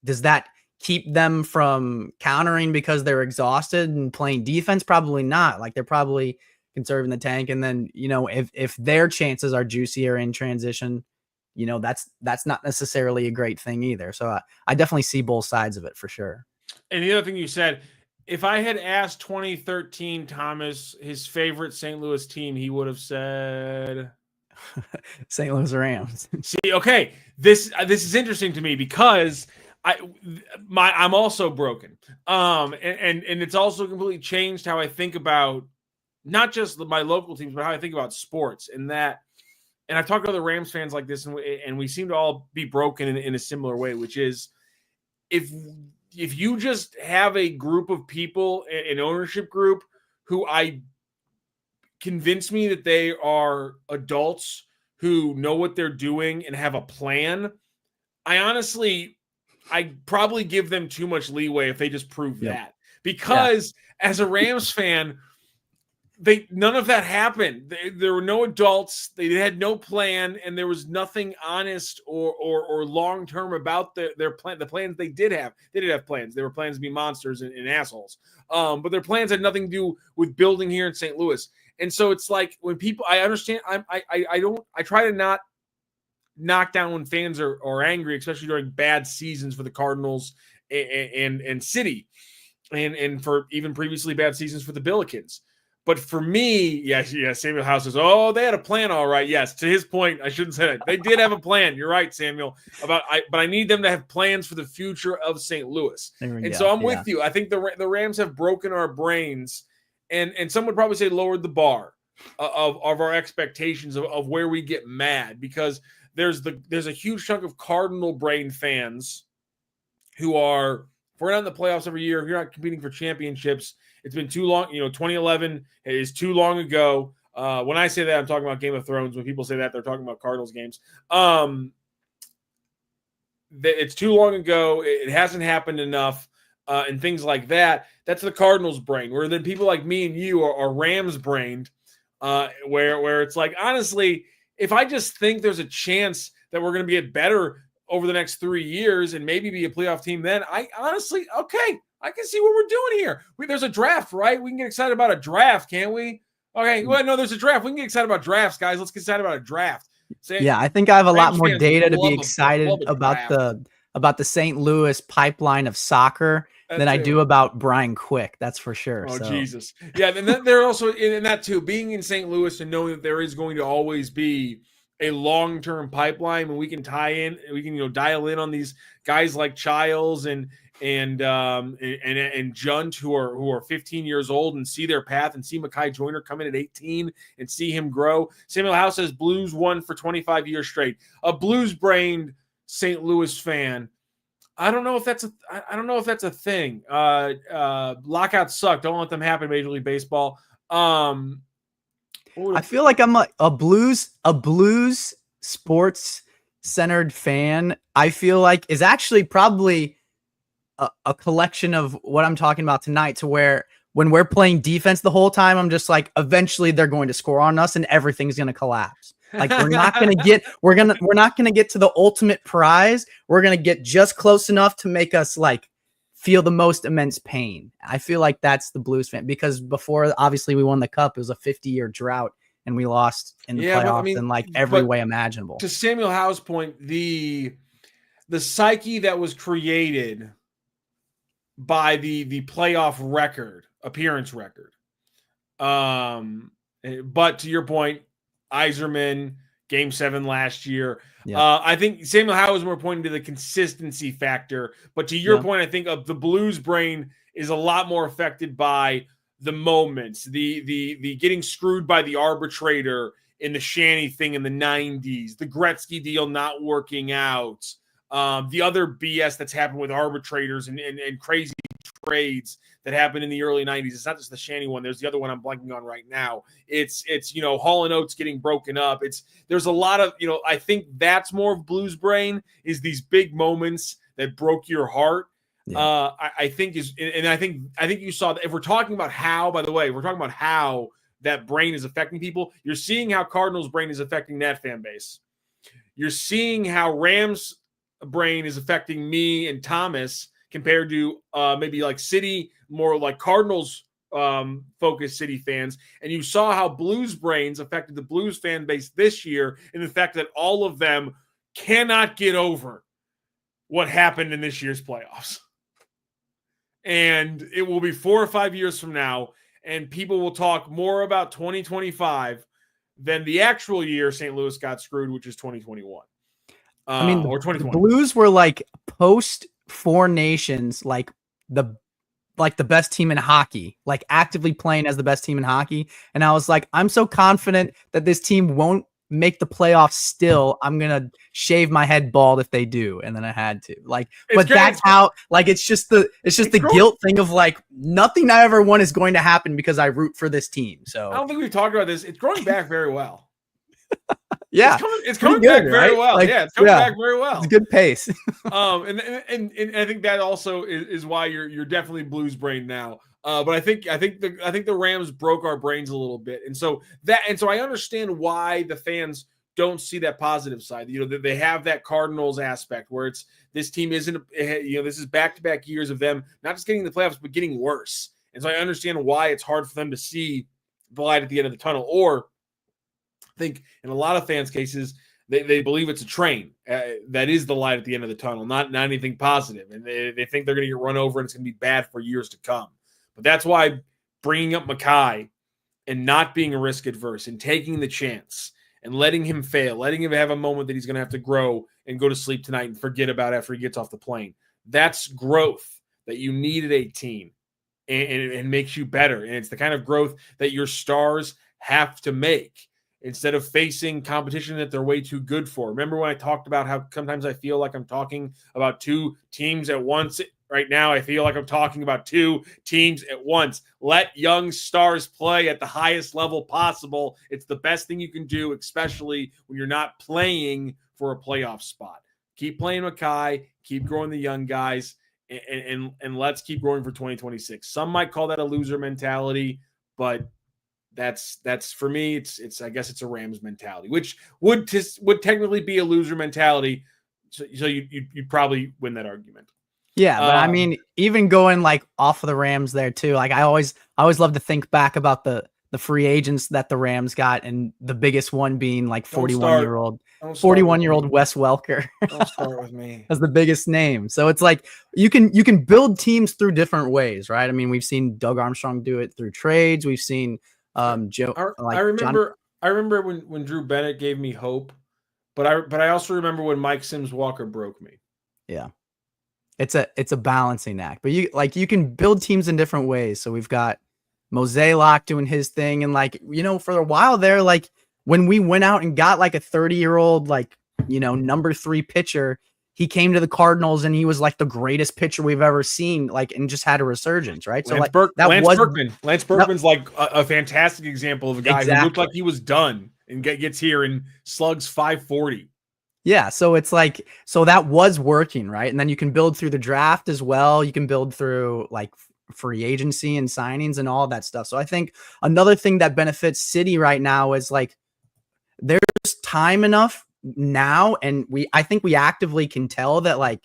does that keep them from countering because they're exhausted and playing defense? Probably not. Like, they're probably conserving the tank. And then, if their chances are juicier in transition, that's not necessarily a great thing either. So I definitely see both sides of it for sure. And the other thing you said, if I had asked 2013 Thomas his favorite St. Louis team, he would have said St. Louis Rams. See, okay, this is interesting to me because I'm also broken. And it's also completely changed how I think about not just my local teams, but how I think about sports. And I've talked to other Rams fans like this, and we seem to all be broken in a similar way, which is if you just have a group of people, an ownership group, who I convince me that they are adults who know what they're doing and have a plan, I probably give them too much leeway if they just prove that. Because as a Rams fan, none of that happened. There were no adults. They had no plan, and there was nothing honest or long term about their plan. The plans they did have. They did have plans. They were plans to be monsters and assholes. But their plans had nothing to do with building here in St. Louis. And so it's like when people, I understand. I try to not knock down when fans are angry, especially during bad seasons for the Cardinals and City, and for even previously bad seasons for the Billikens. But for me, Samuel House says, "Oh, they had a plan, all right." Yes, to his point, I shouldn't say that. They did have a plan. You're right, Samuel. But I need them to have plans for the future of St. Louis. And so I'm with you. I think the Rams have broken our brains, and some would probably say lowered the bar of our expectations of where we get mad, because there's a huge chunk of Cardinal brain fans who are, if we're not in the playoffs every year, if you're not competing for championships, it's been too long. 2011 is too long ago. When I say that, I'm talking about Game of Thrones. When people say that, they're talking about Cardinals games. It's too long ago. It hasn't happened enough, and things like that. That's the Cardinals' brain. Where then people like me and you are Rams brained, where it's like, honestly, if I just think there's a chance that we're going to get better over the next 3 years and maybe be a playoff team, then I honestly, okay, I can see what we're doing here. There's a draft, right? We can get excited about a draft, can't we? Okay, well, no, there's a draft. We can get excited about drafts, guys. Let's get excited about a draft. I think I have a lot more data to be excited about the St. Louis pipeline of soccer than I do about Brian Quick. That's for sure. Oh, Jesus. Yeah, and then they're also in that too, being in St. Louis and knowing that there is going to always be a long-term pipeline, and we can dial in on these guys like Childs and Junt who are 15 years old and see their path, and see Mekhi Joyner come in at 18 and see him grow. Samuel House says Blues won for 25 years straight. A Blues-brained St. Louis fan, I don't know if that's a thing. Lockouts suck. Don't let them happen, Major League Baseball. I feel like I'm a blues sports centered fan. I feel like is actually probably a collection of what I'm talking about tonight, to where when we're playing defense the whole time, I'm just like, eventually they're going to score on us and everything's going to collapse. Like we're not going to get to the ultimate prize. We're going to get just close enough to make us like feel the most immense pain. I feel like that's the Blues fan, because before, obviously, we won the Cup. It was a 50-year drought, and we lost in the playoffs in like every way imaginable. To Samuel Howe's point, the psyche that was created by the playoff appearance record. But to your point, Yzerman, Game 7 last year. Yeah. I think Samuel Howe is more pointing to the consistency factor. But to your point, I think of the Blues brain is a lot more affected by the moments, the getting screwed by the arbitrator in the Shanny thing in the 90s, the Gretzky deal not working out, the other BS that's happened with arbitrators and crazy trades that happened in the early 90s. It's not just the Shanny one. There's the other one I'm blanking on right now. It's Hall & Oates getting broken up. There's a lot of, I think that's more of Blues brain, is these big moments that broke your heart. Yeah. I think you saw that. If we're talking about how, by the way, we're talking about how that brain is affecting people. You're seeing how Cardinals brain is affecting that fan base. You're seeing how Rams brain is affecting me and Thomas compared to maybe like City, more like Cardinals focused City fans. And you saw how Blues brains affected the Blues fan base this year, in the fact that all of them cannot get over what happened in this year's playoffs. And it will be 4 or 5 years from now, and people will talk more about 2025 than the actual year St. Louis got screwed, which is 2021. I mean, or the 2020. Blues were like post Four Nations, like the best team in hockey, like actively playing as the best team in hockey. And I was like, I'm so confident that this team won't make the playoffs still. I'm going to shave my head bald if they do. And then I had to that's how, like, it's just the guilt thing of like, nothing I ever want is going to happen because I root for this team. So I don't think we've talked about this. It's growing back very well. Yeah. It's coming back very well. Like, yeah, it's coming back very well. It's a good pace. And I think that also is why you're definitely Blues brain now. But I think the Rams broke our brains a little bit, and so I understand why the fans don't see that positive side. You know, they have that Cardinals aspect where it's this team isn't. This is back-to-back years of them not just getting the playoffs but getting worse, and so I understand why it's hard for them to see the light at the end of the tunnel. Or I think in a lot of fans' cases, they believe it's a train that is the light at the end of the tunnel, not anything positive, and they think they're going to get run over and it's going to be bad for years to come. But that's why bringing up Mackay and not being risk adverse and taking the chance and letting him fail, letting him have a moment that he's going to have to grow and go to sleep tonight and forget about after he gets off the plane. That's growth that you need at 18 and makes you better. And it's the kind of growth that your stars have to make instead of facing competition that they're way too good for. Remember when I talked about how sometimes I feel like I'm talking about two teams at once? Right now, I feel like I'm talking about two teams at once. Let young stars play at the highest level possible. It's the best thing you can do, especially when you're not playing for a playoff spot. Keep playing Mackay, keep growing the young guys, and let's keep growing for 2026. Some might call that a loser mentality, but that's for me. It's I guess it's a Rams mentality, which would technically be a loser mentality. So you'd probably win that argument. Yeah, but I mean, even going like off of the Rams there too. Like I always love to think back about the free agents that the Rams got, and the biggest one being like 41-year-old Wes Welker. Don't start with me. As the biggest name. So it's like you can build teams through different ways, right? I mean, we've seen Doug Armstrong do it through trades. We've seen Joe. I remember when Drew Bennett gave me hope, but I also remember when Mike Sims Walker broke me. Yeah. It's a balancing act, but you can build teams in different ways. So we've got Mozeliak doing his thing. And like, for a while there, like when we went out and got like a 30-year-old, like, number 3 pitcher, he came to the Cardinals and he was like the greatest pitcher we've ever seen, like, and just had a resurgence. Right. Lance Berkman's like a fantastic example of a guy who looked like he was done and gets here and slugs 540. Yeah, so it's like, so that was working, right? And then you can build through the draft as well. You can build through like free agency and signings and all that stuff. So I think another thing that benefits City right now is like there's time enough now, and I think we actively can tell that like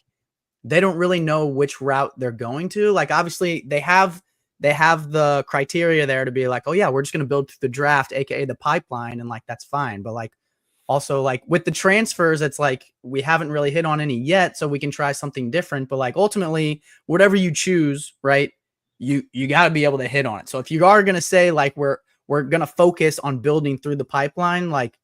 they don't really know which route they're going to. Like obviously they have the criteria there to be like, oh yeah, we're just going to build through the draft, aka the pipeline, and like that's fine. But like also, like with the transfers, it's like we haven't really hit on any yet, so we can try something different. But like ultimately, whatever you choose, right, you got to be able to hit on it. So if you are going to say like we're going to focus on building through the pipeline, like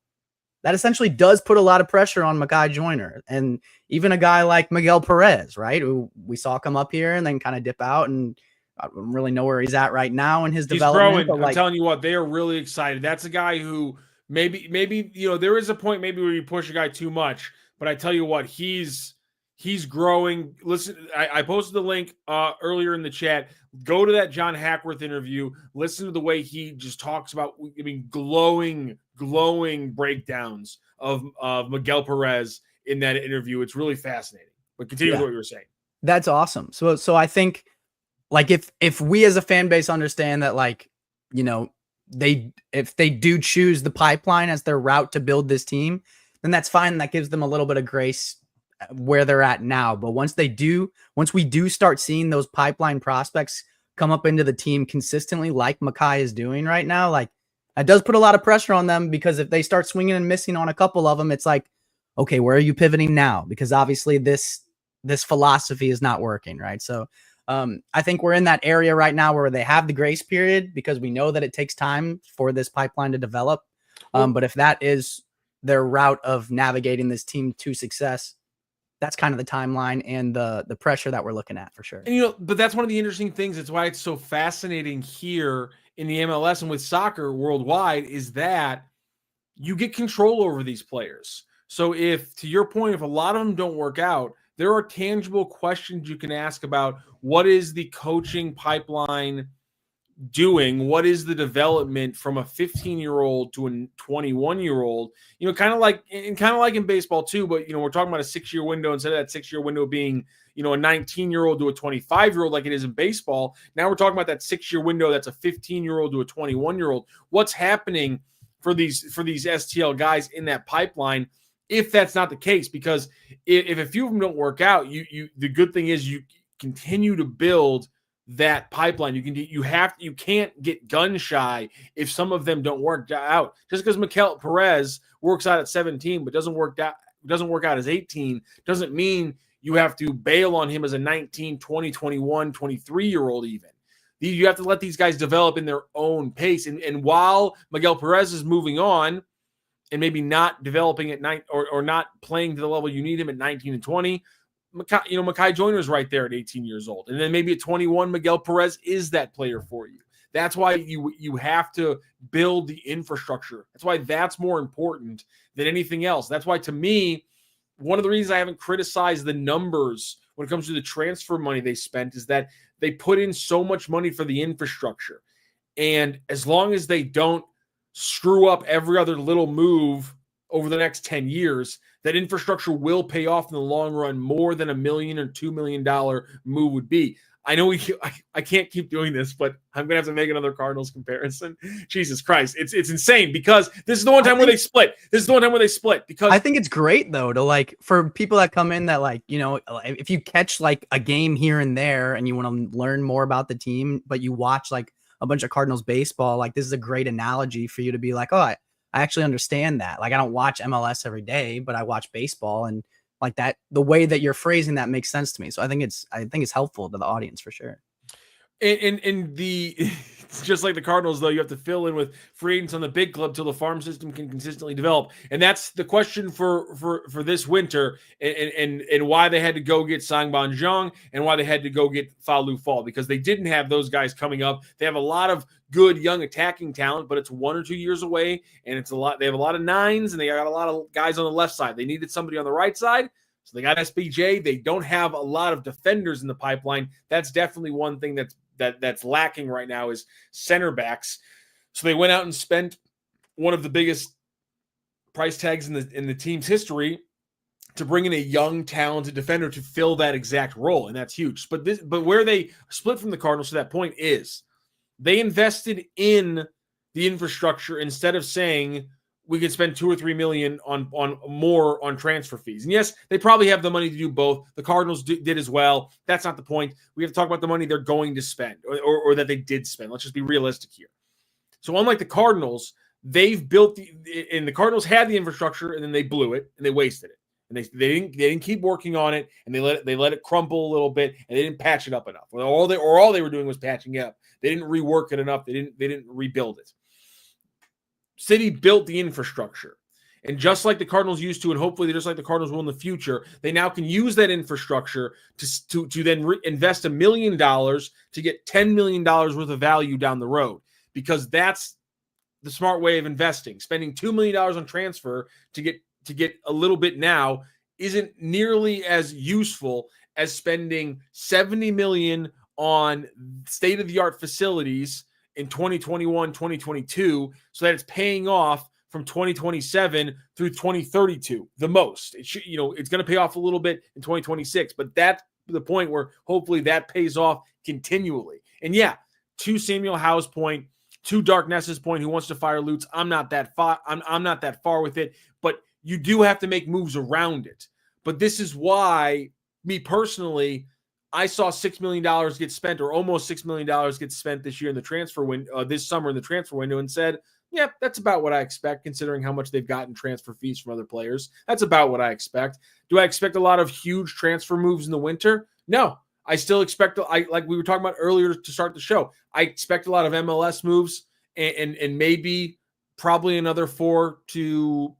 that essentially does put a lot of pressure on Mackay Joyner and even a guy like Miguel Perez, right, who we saw come up here and then kind of dip out, and I don't really know where he's at right now in his development. Growing. I'm telling you what, they are really excited. That's a guy who. Maybe there is a point maybe where you push a guy too much, but I tell you what, he's growing. Listen, I posted the link earlier in the chat. Go to that John Hackworth interview. Listen to the way he just talks about, glowing breakdowns of Miguel Perez in that interview. It's really fascinating. But continue with what you were saying. That's awesome. So I think like if we as a fan base understand that, like, if they do choose the pipeline as their route to build this team, then that's fine. That gives them a little bit of grace where they're at now. But once we do start seeing those pipeline prospects come up into the team consistently, like Mackay is doing right now, like that does put a lot of pressure on them, because if they start swinging and missing on a couple of them, it's like, okay, where are you pivoting now? Because obviously this philosophy is not working, right? So I think we're in that area right now where they have the grace period because we know that it takes time for this pipeline to develop. But if that is their route of navigating this team to success, that's kind of the timeline and the pressure that we're looking at for sure. And, but that's one of the interesting things. It's why it's so fascinating here in the MLS and with soccer worldwide is that you get control over these players. So if, to your point, if a lot of them don't work out, there are tangible questions you can ask about what is the coaching pipeline doing? What is the development from a 15-year-old to a 21-year-old? Kind of like in baseball too, but we're talking about a 6-year window instead of that 6-year window being, a 19-year-old to a 25-year-old like it is in baseball. Now we're talking about that 6-year window that's a 15-year-old to a 21-year-old. What's happening for these STL guys in that pipeline? If that's not the case, because if a few of them don't work out, the good thing is you continue to build that pipeline. You can't get gun shy if some of them don't work out. Just because Mikel Perez works out at 17 but doesn't work out as 18 doesn't mean you have to bail on him as a 19, 20, 21, 23-year-old even. You have to let these guys develop in their own pace. And while Miguel Perez is moving on and maybe not developing at 9 or not playing to the level you need him at 19 and 20, Mekhi Joyner's right there at 18 years old. And then maybe at 21, Miguel Perez is that player for you. That's why you have to build the infrastructure. That's why that's more important than anything else. That's why, to me, one of the reasons I haven't criticized the numbers when it comes to the transfer money they spent is that they put in so much money for the infrastructure. And as long as they don't screw up every other little move over the next 10 years, that infrastructure will pay off in the long run more than $1 million or $2 million move would be. I know I can't keep doing this, but I'm going to have to make another Cardinals comparison. Jesus Christ. It's insane because this is the one time where they split. Because I think it's great though, to for people that come in that if you catch a game here and there and you want to learn more about the team, but you watch a bunch of Cardinals baseball, this is a great analogy for you to be like, oh, I actually understand that. I don't watch MLS every day, but I watch baseball, and that the way that you're phrasing that makes sense to me. So I think it's helpful to the audience for sure. And it's just like the Cardinals, though, you have to fill in with free agents on the big club till the farm system can consistently develop. And that's the question for this winter, and why they had to go get Sangbon Jeong and why they had to go get Falou Fall, because they didn't have those guys coming up. They have a lot of good young attacking talent, but it's 1 or 2 years away, and it's a lot. They have a lot of nines, and they got a lot of guys on the left side. They needed somebody on the right side, so they got SBJ. They don't have a lot of defenders in the pipeline. That's definitely one thing that's lacking right now is center backs. So they went out and spent one of the biggest price tags in the team's history to bring in a young, talented defender to fill that exact role, and that's huge. But where they split from the Cardinals to that point is they invested in the infrastructure instead of saying we could spend $2 or $3 million on more on transfer fees. And yes, they probably have the money to do both. The Cardinals did as well. That's not the point. We have to talk about the money they're going to spend or that they did spend. Let's just be realistic here. So unlike the Cardinals, they've built the Cardinals had the infrastructure and then they blew it and they wasted it. And they didn't keep working on it, and they let it crumble a little bit, and they didn't patch it up enough. All they were doing was patching it up. They didn't rework it enough. They didn't rebuild it. City built the infrastructure, and just like the Cardinals used to, and hopefully just like the Cardinals will in the future, they now can use that infrastructure to then invest $1 million to get $10 million worth of value down the road, because that's the smart way of investing. Spending $2 million on transfer to get a little bit now isn't nearly as useful as spending $70 million on state-of-the-art facilities in 2021, 2022, so that it's paying off from 2027 through 2032 the most. It's going to pay off a little bit in 2026, but that's the point where hopefully that pays off continually. And yeah, to Samuel Howe's point, to Dark Ness's point, who wants to fire Lutz, I'm not that far. I'm not that far with it, but you do have to make moves around it. But this is why, me personally, I saw $6 million get spent, or almost $6 million get spent this year in the transfer window, this summer in the transfer window, and said, Yeah, that's about what I expect, considering how much they've gotten transfer fees from other players. That's about what I expect. Do I expect a lot of huge transfer moves in the winter? No. I still expect, like we were talking about earlier to start the show, I expect a lot of MLS moves and maybe probably another 4 to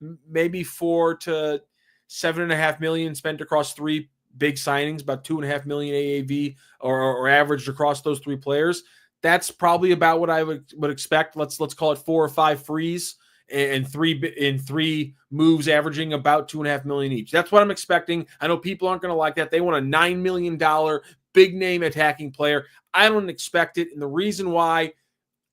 7.5 million spent across 3 big signings, about 2.5 million AAV or averaged across those 3 players. That's probably about what I would expect. Let's call it 4 or 5 frees and 3 moves averaging about 2.5 million each. That's what I'm expecting. I know people aren't going to like that. They want a $9 million big name attacking player. I don't expect it. And the reason why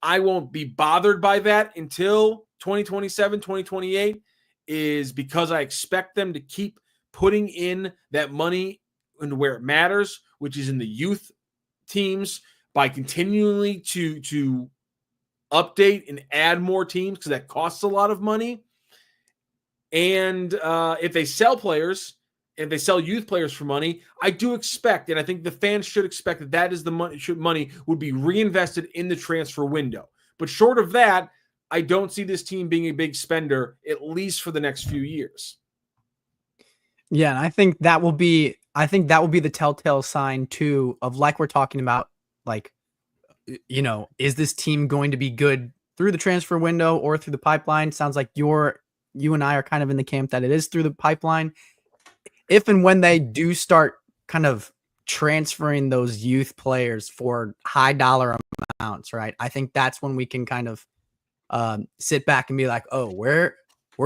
I won't be bothered by that until 2027, 2028 is because I expect them to keep putting in that money into where it matters, which is in the youth teams, by continually to update and add more teams, because that costs a lot of money. And if they sell players, if they sell youth players for money, I do expect, and I think the fans should expect that is the money would be reinvested in the transfer window. But short of that, I don't see this team being a big spender, at least for the next few years. Yeah, and I think that will be the telltale sign too of, like we're talking about, like, you know, is this team going to be good through the transfer window or through the pipeline? Sounds like you and I are kind of in the camp that it is through the pipeline. If and when they do start kind of transferring those youth players for high dollar amounts, right? I think that's when we can kind of sit back and be like, oh, we're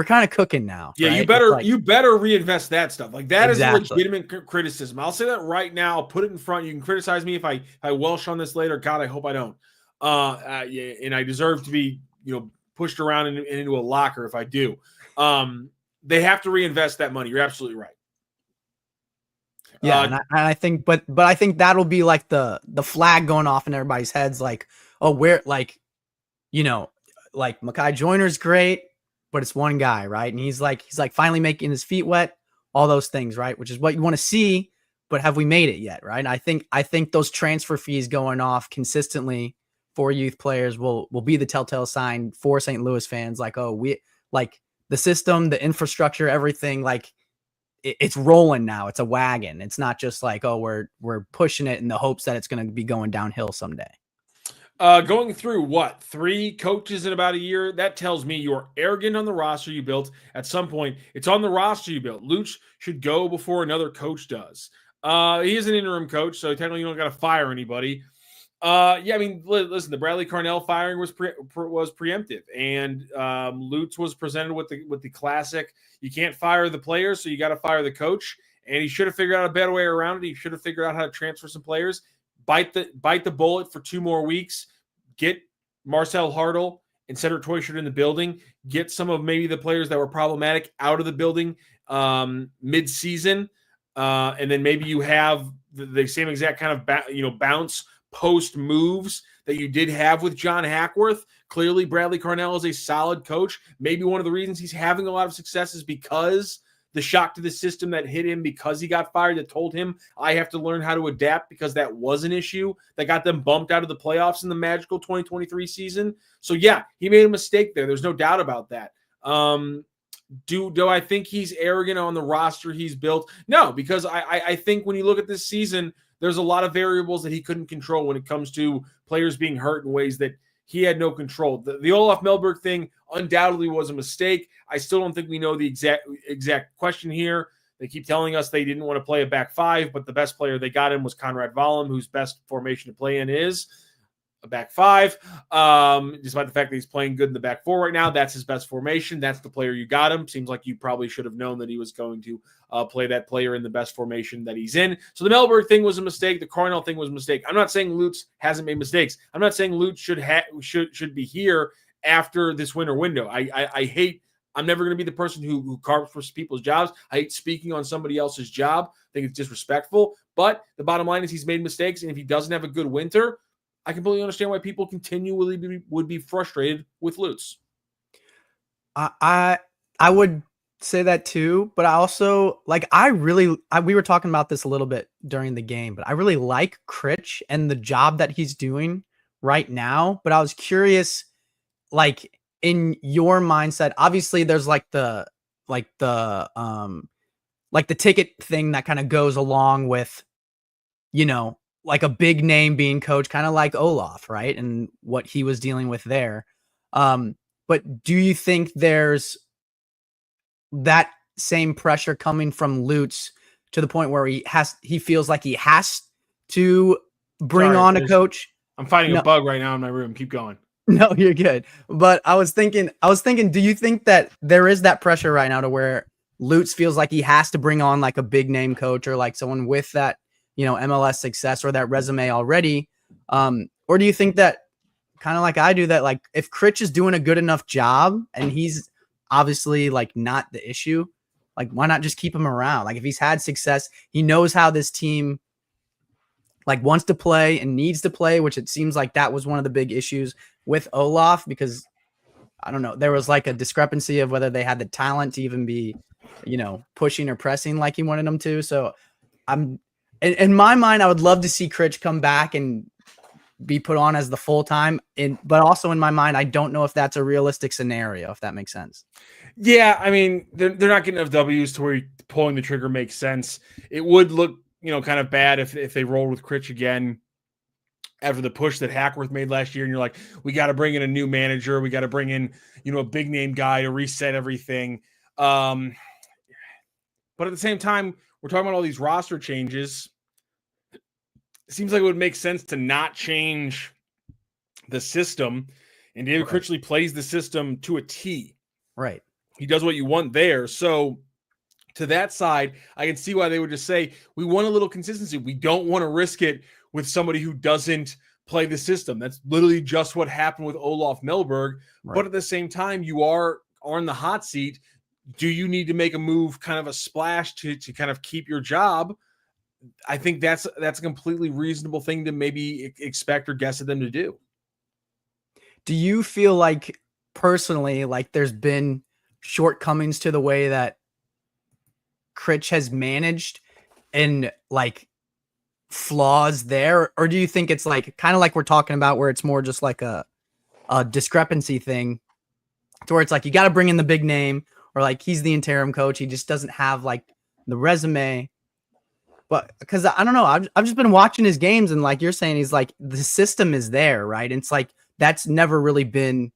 kind of cooking now. Yeah, right? you better reinvest that stuff. Like, that Exactly. is a legitimate criticism. I'll say that right now. I'll put it in front. You can criticize me if I Welch on this later. God, I hope I don't. Yeah, and I deserve to be, pushed around and into a locker if I do. They have to reinvest that money. You're absolutely right. Yeah, and I think, but I think that'll be like the flag going off in everybody's heads, like, oh, where, like, like Mekhi Joyner's great, but it's one guy, right? And he's like finally making his feet wet, all those things, right? Which is what you want to see, but have we made it yet, right? I think those transfer fees going off consistently for youth players will be the telltale sign for St. Louis fans, like, oh, we, like, the system, the infrastructure, everything, like, it's rolling now. It's a wagon. It's not just like, oh, we're pushing it in the hopes that it's going to be going downhill someday. Going through 3 coaches in about a year, that tells me you're arrogant on the roster you built. At some point, it's on the roster you built. Luch should go before another coach does. He is an interim coach, so technically you don't got to fire anybody. Yeah, I mean, listen, the Bradley Carnell firing was preemptive, and Lutz was presented with the classic, you can't fire the players, so you got to fire the coach. And he should have figured out a better way around it. He should have figured out how to transfer some players. Bite the bullet for 2 more weeks. Get Marcel Hartl and Cedric Toyshirt in the building. Get some of maybe the players that were problematic out of the building mid-season, and then maybe you have the same exact kind of bounce post moves that you did have with John Hackworth. Clearly, Bradley Carnell is a solid coach. Maybe one of the reasons he's having a lot of success is because the shock to the system that hit him because he got fired, that told him, I have to learn how to adapt, because that was an issue that got them bumped out of the playoffs in the magical 2023 season. So yeah, he made a mistake there. There's no doubt about that. Do I think he's arrogant on the roster he's built? No, because I think when you look at this season, there's a lot of variables that he couldn't control when it comes to players being hurt in ways that he had no control. The Olaf Melberg thing undoubtedly was a mistake. I still don't think we know the exact question here. They keep telling us they didn't want to play a back 5, but the best player they got in was Conrad Vollum, whose best formation to play in is a back 5. Despite the fact that he's playing good in the back 4 right now, that's his best formation. That's the player you got him. Seems like you probably should have known that he was going to play that player in the best formation that he's in. So the Melberg thing was a mistake. The Carnell thing was a mistake. I'm not saying Lutz hasn't made mistakes. I'm not saying Lutz should be here after this winter window. I hate. I'm never going to be the person who carves for people's jobs. I hate speaking on somebody else's job. I think it's disrespectful. But the bottom line is he's made mistakes, and if he doesn't have a good winter, I completely understand why people continually would be frustrated with Lutz. I would say that too, but I also, like, we were talking about this a little bit during the game, but I really like Critch and the job that he's doing right now. But I was curious, like in your mindset, obviously there's like the ticket thing that kind of goes along with, like a big name being coach, kind of like Olaf, right? And what he was dealing with there. But do you think there's that same pressure coming from Lutz to the point where he feels like he has to bring on a coach? I'm fighting a bug right now in my room. Keep going. No, you're good. But I was thinking, do you think that there is that pressure right now to where Lutz feels like he has to bring on like a big name coach or like someone with that, MLS success or that resume already? Or do you think that, kind of like I do, that like if Critch is doing a good enough job and he's obviously like not the issue, like why not just keep him around? Like if he's had success, he knows how this team like wants to play and needs to play, which it seems like that was one of the big issues with Olaf, because I don't know, there was like a discrepancy of whether they had the talent to even be, pushing or pressing like he wanted them to. So in my mind, I would love to see Critch come back and be put on as the full-time, but also in my mind, I don't know if that's a realistic scenario, if that makes sense. Yeah, I mean, they're not getting enough W's to where pulling the trigger makes sense. It would look, kind of bad if they rolled with Critch again after the push that Hackworth made last year, and you're like, we got to bring in a new manager, we got to bring in, a big name guy to reset everything. But at the same time, we're talking about all these roster changes. It seems like it would make sense to not change the system, and David Critchley plays the system to a T. Right. He does what you want there. So to that side, I can see why they would just say, we want a little consistency. We don't want to risk it with somebody who doesn't play the system. That's literally just what happened with Olaf Melberg. Right. But at the same time, you are on the hot seat. Do you need to make a move, kind of a splash to kind of keep your job? I think that's a completely reasonable thing to maybe expect or guess at them to do. Do you feel like personally, like there's been shortcomings to the way that Critch has managed and like flaws there? Or do you think it's like kind of like we're talking about where it's more just like a discrepancy thing to where it's like you got to bring in the big name, or like he's the interim coach, he just doesn't have like the resume? But because I don't know, I've just been watching his games, and like you're saying, he's like the system is there, right? And it's like that's never really been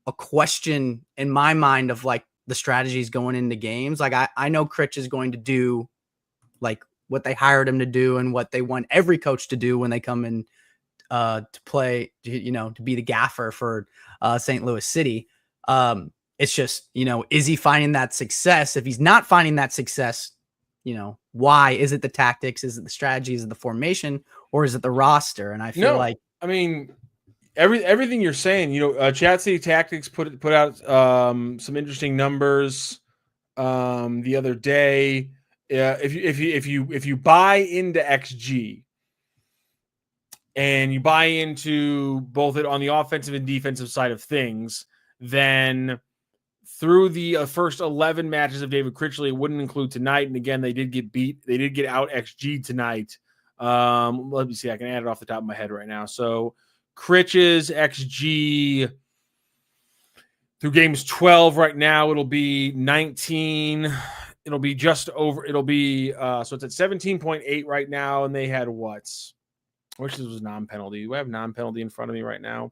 a question in my mind of like the strategies going into games. Like I know Critch is going to do like what they hired him to do and what they want every coach to do when they come in to play, to be the gaffer for St. Louis City. It's just, is he finding that success? If he's not finding that success, why? Is it the tactics? Is it the strategy? Is it the formation? Or is it the roster? And I feel like, I mean, everything you're saying, Chat City Tactics put out some interesting numbers the other day. If you buy into XG and you buy into both it on the offensive and defensive side of things, then through the first 11 matches of David Critchley, it wouldn't include tonight. And again, they did get beat. They did get out XG tonight. Let me see. I can add it off the top of my head right now. So Critch's XG through games 12 right now, it'll be 19. It'll be just over. It'll be so it's at 17.8 right now, and they had what? I wish this was non-penalty. Do I have non-penalty in front of me right now?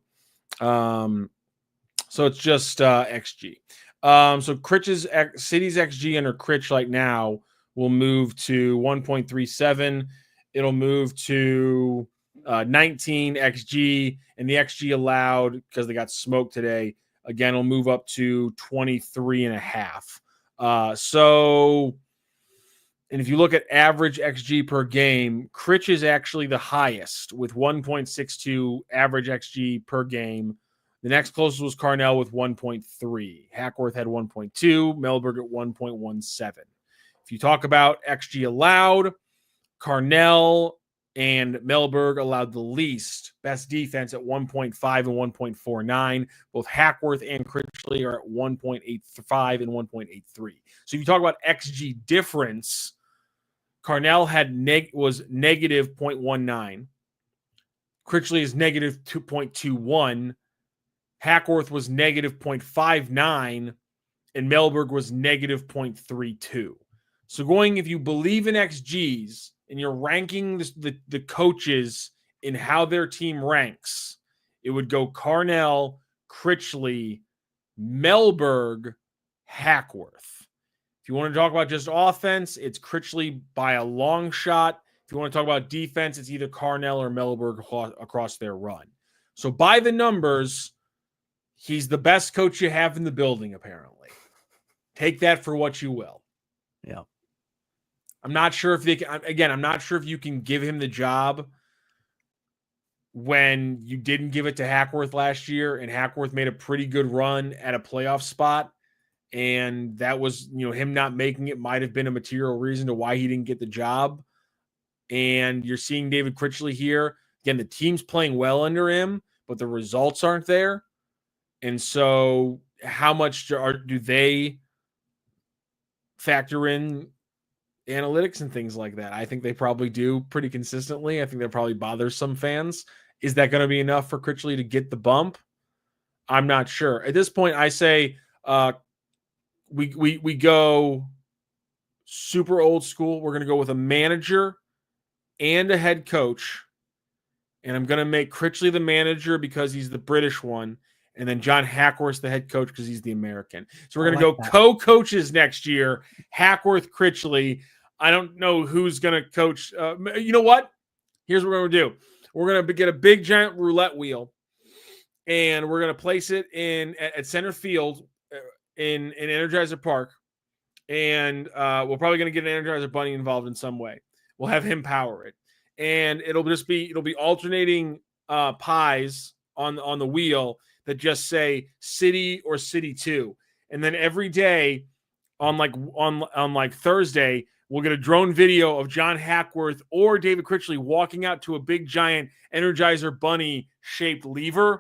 So it's just XG. So Critch's City's XG under Critch right now will move to 1.37. It'll move to 19 XG, and the XG allowed, because they got smoked today, again, will move up to 23.5. So, and if you look at average XG per game, Critch is actually the highest with 1.62 average XG per game. The next closest was Carnell with 1.3. Hackworth had 1.2. Melberg at 1.17. If you talk about XG allowed, Carnell and Melberg allowed the least. Best defense at 1.5 and 1.49. Both Hackworth and Critchley are at 1.85 and 1.83. So if you talk about XG difference, Carnell was negative 0.19. Critchley is negative 2.21. Hackworth was negative 0.59, and Melberg was negative 0.32. So going, if you believe in XGs and you're ranking the coaches in how their team ranks, it would go Carnell, Critchley, Melberg, Hackworth. If you want to talk about just offense, it's Critchley by a long shot. If you want to talk about defense, it's either Carnell or Melberg across their run. So by the numbers, he's the best coach you have in the building, apparently. Take that for what you will. Yeah. I'm not sure if they can, again, I'm not sure if you can give him the job when you didn't give it to Hackworth last year, and Hackworth made a pretty good run at a playoff spot. And that was, him not making it might have been a material reason to why he didn't get the job. And you're seeing David Critchley here. Again, the team's playing well under him, but the results aren't there. And so how much do they factor in analytics and things like that? I think they probably do pretty consistently. I think that probably bothers some fans. Is that going to be enough for Critchley to get the bump? I'm not sure. At this point, I say we go super old school. We're going to go with a manager and a head coach. And I'm going to make Critchley the manager because he's the British one. And then John Hackworth the head coach because he's the American. So we're going to go co-coaches next year. Hackworth, Critchley. I don't know who's going to coach. You know what? Here's what we're going to do. We're going to get a big giant roulette wheel, and we're going to place it at center field in Energizer Park. And we're probably going to get an Energizer Bunny involved in some way. We'll have him power it. And it'll be alternating pies on the wheel that just say City or City 2. And then every day on Thursday, we'll get a drone video of John Hackworth or David Critchley walking out to a big giant Energizer Bunny shaped lever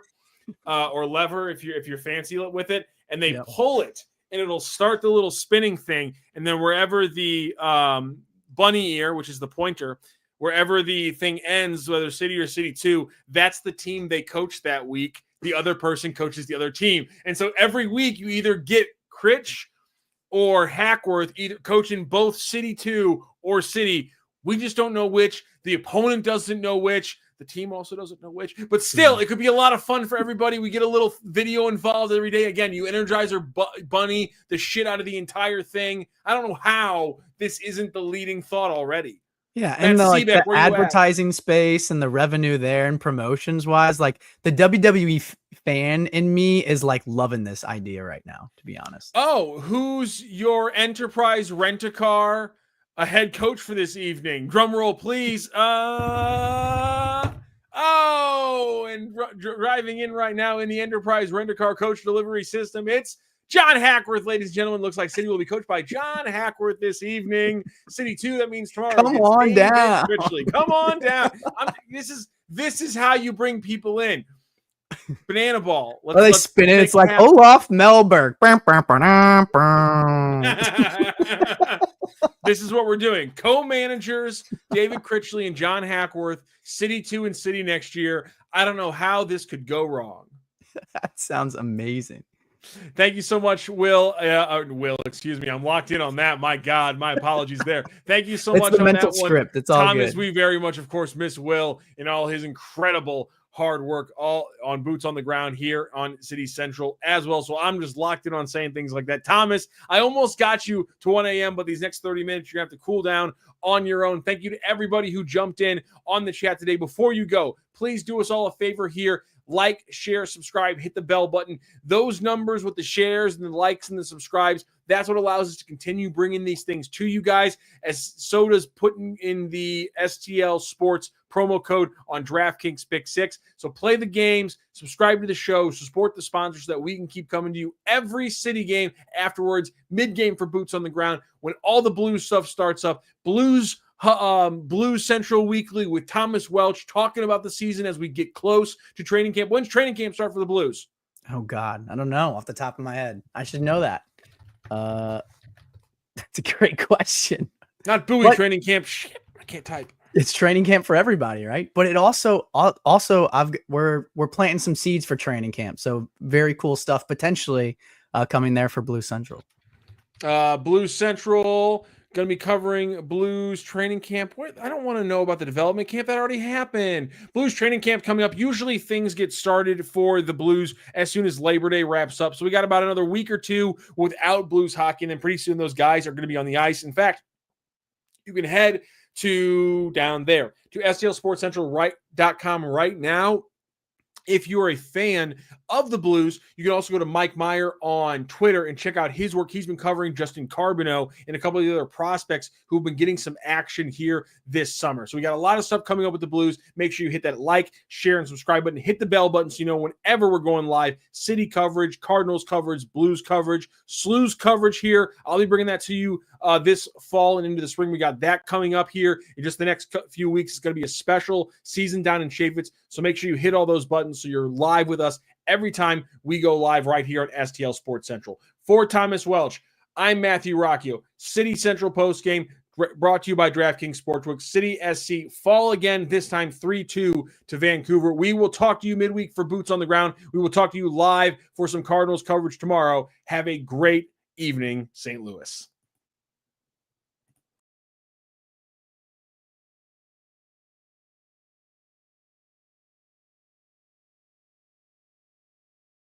or lever if you're fancy with it, and they pull it and it'll start the little spinning thing. And then wherever the bunny ear, which is the pointer, wherever the thing ends, whether City or City 2, that's the team they coach that week. The other person coaches the other team. And so every week you either get Critch or Hackworth either coaching both City 2 or City. We just don't know which. The opponent doesn't know which. The team also doesn't know which. But still, it could be a lot of fun for everybody. We get a little video involved every day. Again, you Energizer Bunny the shit out of the entire thing. I don't know how this isn't the leading thought already. Yeah, and the advertising space and the revenue there and promotions wise, like the WWE fan in me is like loving this idea right now, to be honest. Oh, who's your Enterprise Rent-A-Car head coach for this evening? Drum roll, please. And driving in right now in the Enterprise Rent-A-Car coach delivery system, it's John Hackworth, ladies and gentlemen. Looks like City will be coached by John Hackworth this evening. City 2, that means tomorrow. Come on down. Come on down. This is how you bring people in. Banana ball. Let's spin it. It's like Olaf Melberg. This is what we're doing. Co-managers, David Critchley and John Hackworth, City 2 and City next year. I don't know how this could go wrong. That sounds amazing. Thank you so much, Will. Will, excuse me. I'm locked in on that. My God, my apologies there. Thank you so much the on mental that one. script. It's all Thomas, good. we very much, of course, miss Will and all his incredible hard work all on Boots on the Ground here on City Central as well. So I'm just locked in on saying things like that. Thomas, I almost got you to 1 a.m., but these next 30 minutes, you're going to have to cool down on your own. Thank you to everybody who jumped in on the chat today. Before you go, please do us all a favor here. Like, share, subscribe, hit the bell button. Those numbers with the shares and the likes and the subscribes, that's what allows us to continue bringing these things to you guys, as so does putting in the STL Sports promo code on DraftKings Pick 6. So play the games, subscribe to the show, support the sponsors so that we can keep coming to you every City game afterwards, mid-game for Boots on the Ground. When all the Blues stuff starts up, Blues Central Weekly with Thomas Welch talking about the season as we get close to training camp. When's training camp start for the Blues? Oh God, I don't know off the top of my head. I should know that. That's a great question. Not Bowie training camp. Shit, I can't type. It's training camp for everybody, right? But it also we're planting some seeds for training camp. So very cool stuff potentially coming there for Blue Central. Blues Central going to be covering Blues training camp. I don't want to know about the development camp. That already happened. Blues training camp coming up. Usually things get started for the Blues as soon as Labor Day wraps up. So we got about another week or two without Blues hockey, and then pretty soon those guys are going to be on the ice. In fact, you can head to down there to stlsportscentral.com right now. If you're a fan of the Blues, you can also go to Mike Meyer on Twitter and check out his work. He's been covering Justin Carbonneau and a couple of the other prospects who've been getting some action here this summer. So we got a lot of stuff coming up with the Blues. Make sure you hit that like, share, and subscribe button. Hit the bell button so you know whenever we're going live. City coverage, Cardinals coverage, Blues coverage, Slews coverage here. I'll be bringing that to you this fall and into the spring. We got that coming up here in just the next few weeks. It's going to be a special season down in Chaffetz. So make sure you hit all those buttons so you're live with us every time we go live right here on STL Sports Central. For Thomas Welch, I'm Matthew Rocchio. City Central Postgame brought to you by DraftKings Sportsbook. City SC fall again, this time 3-2 to Vancouver. We will talk to you midweek for Boots on the Ground. We will talk to you live for some Cardinals coverage tomorrow. Have a great evening, St. Louis.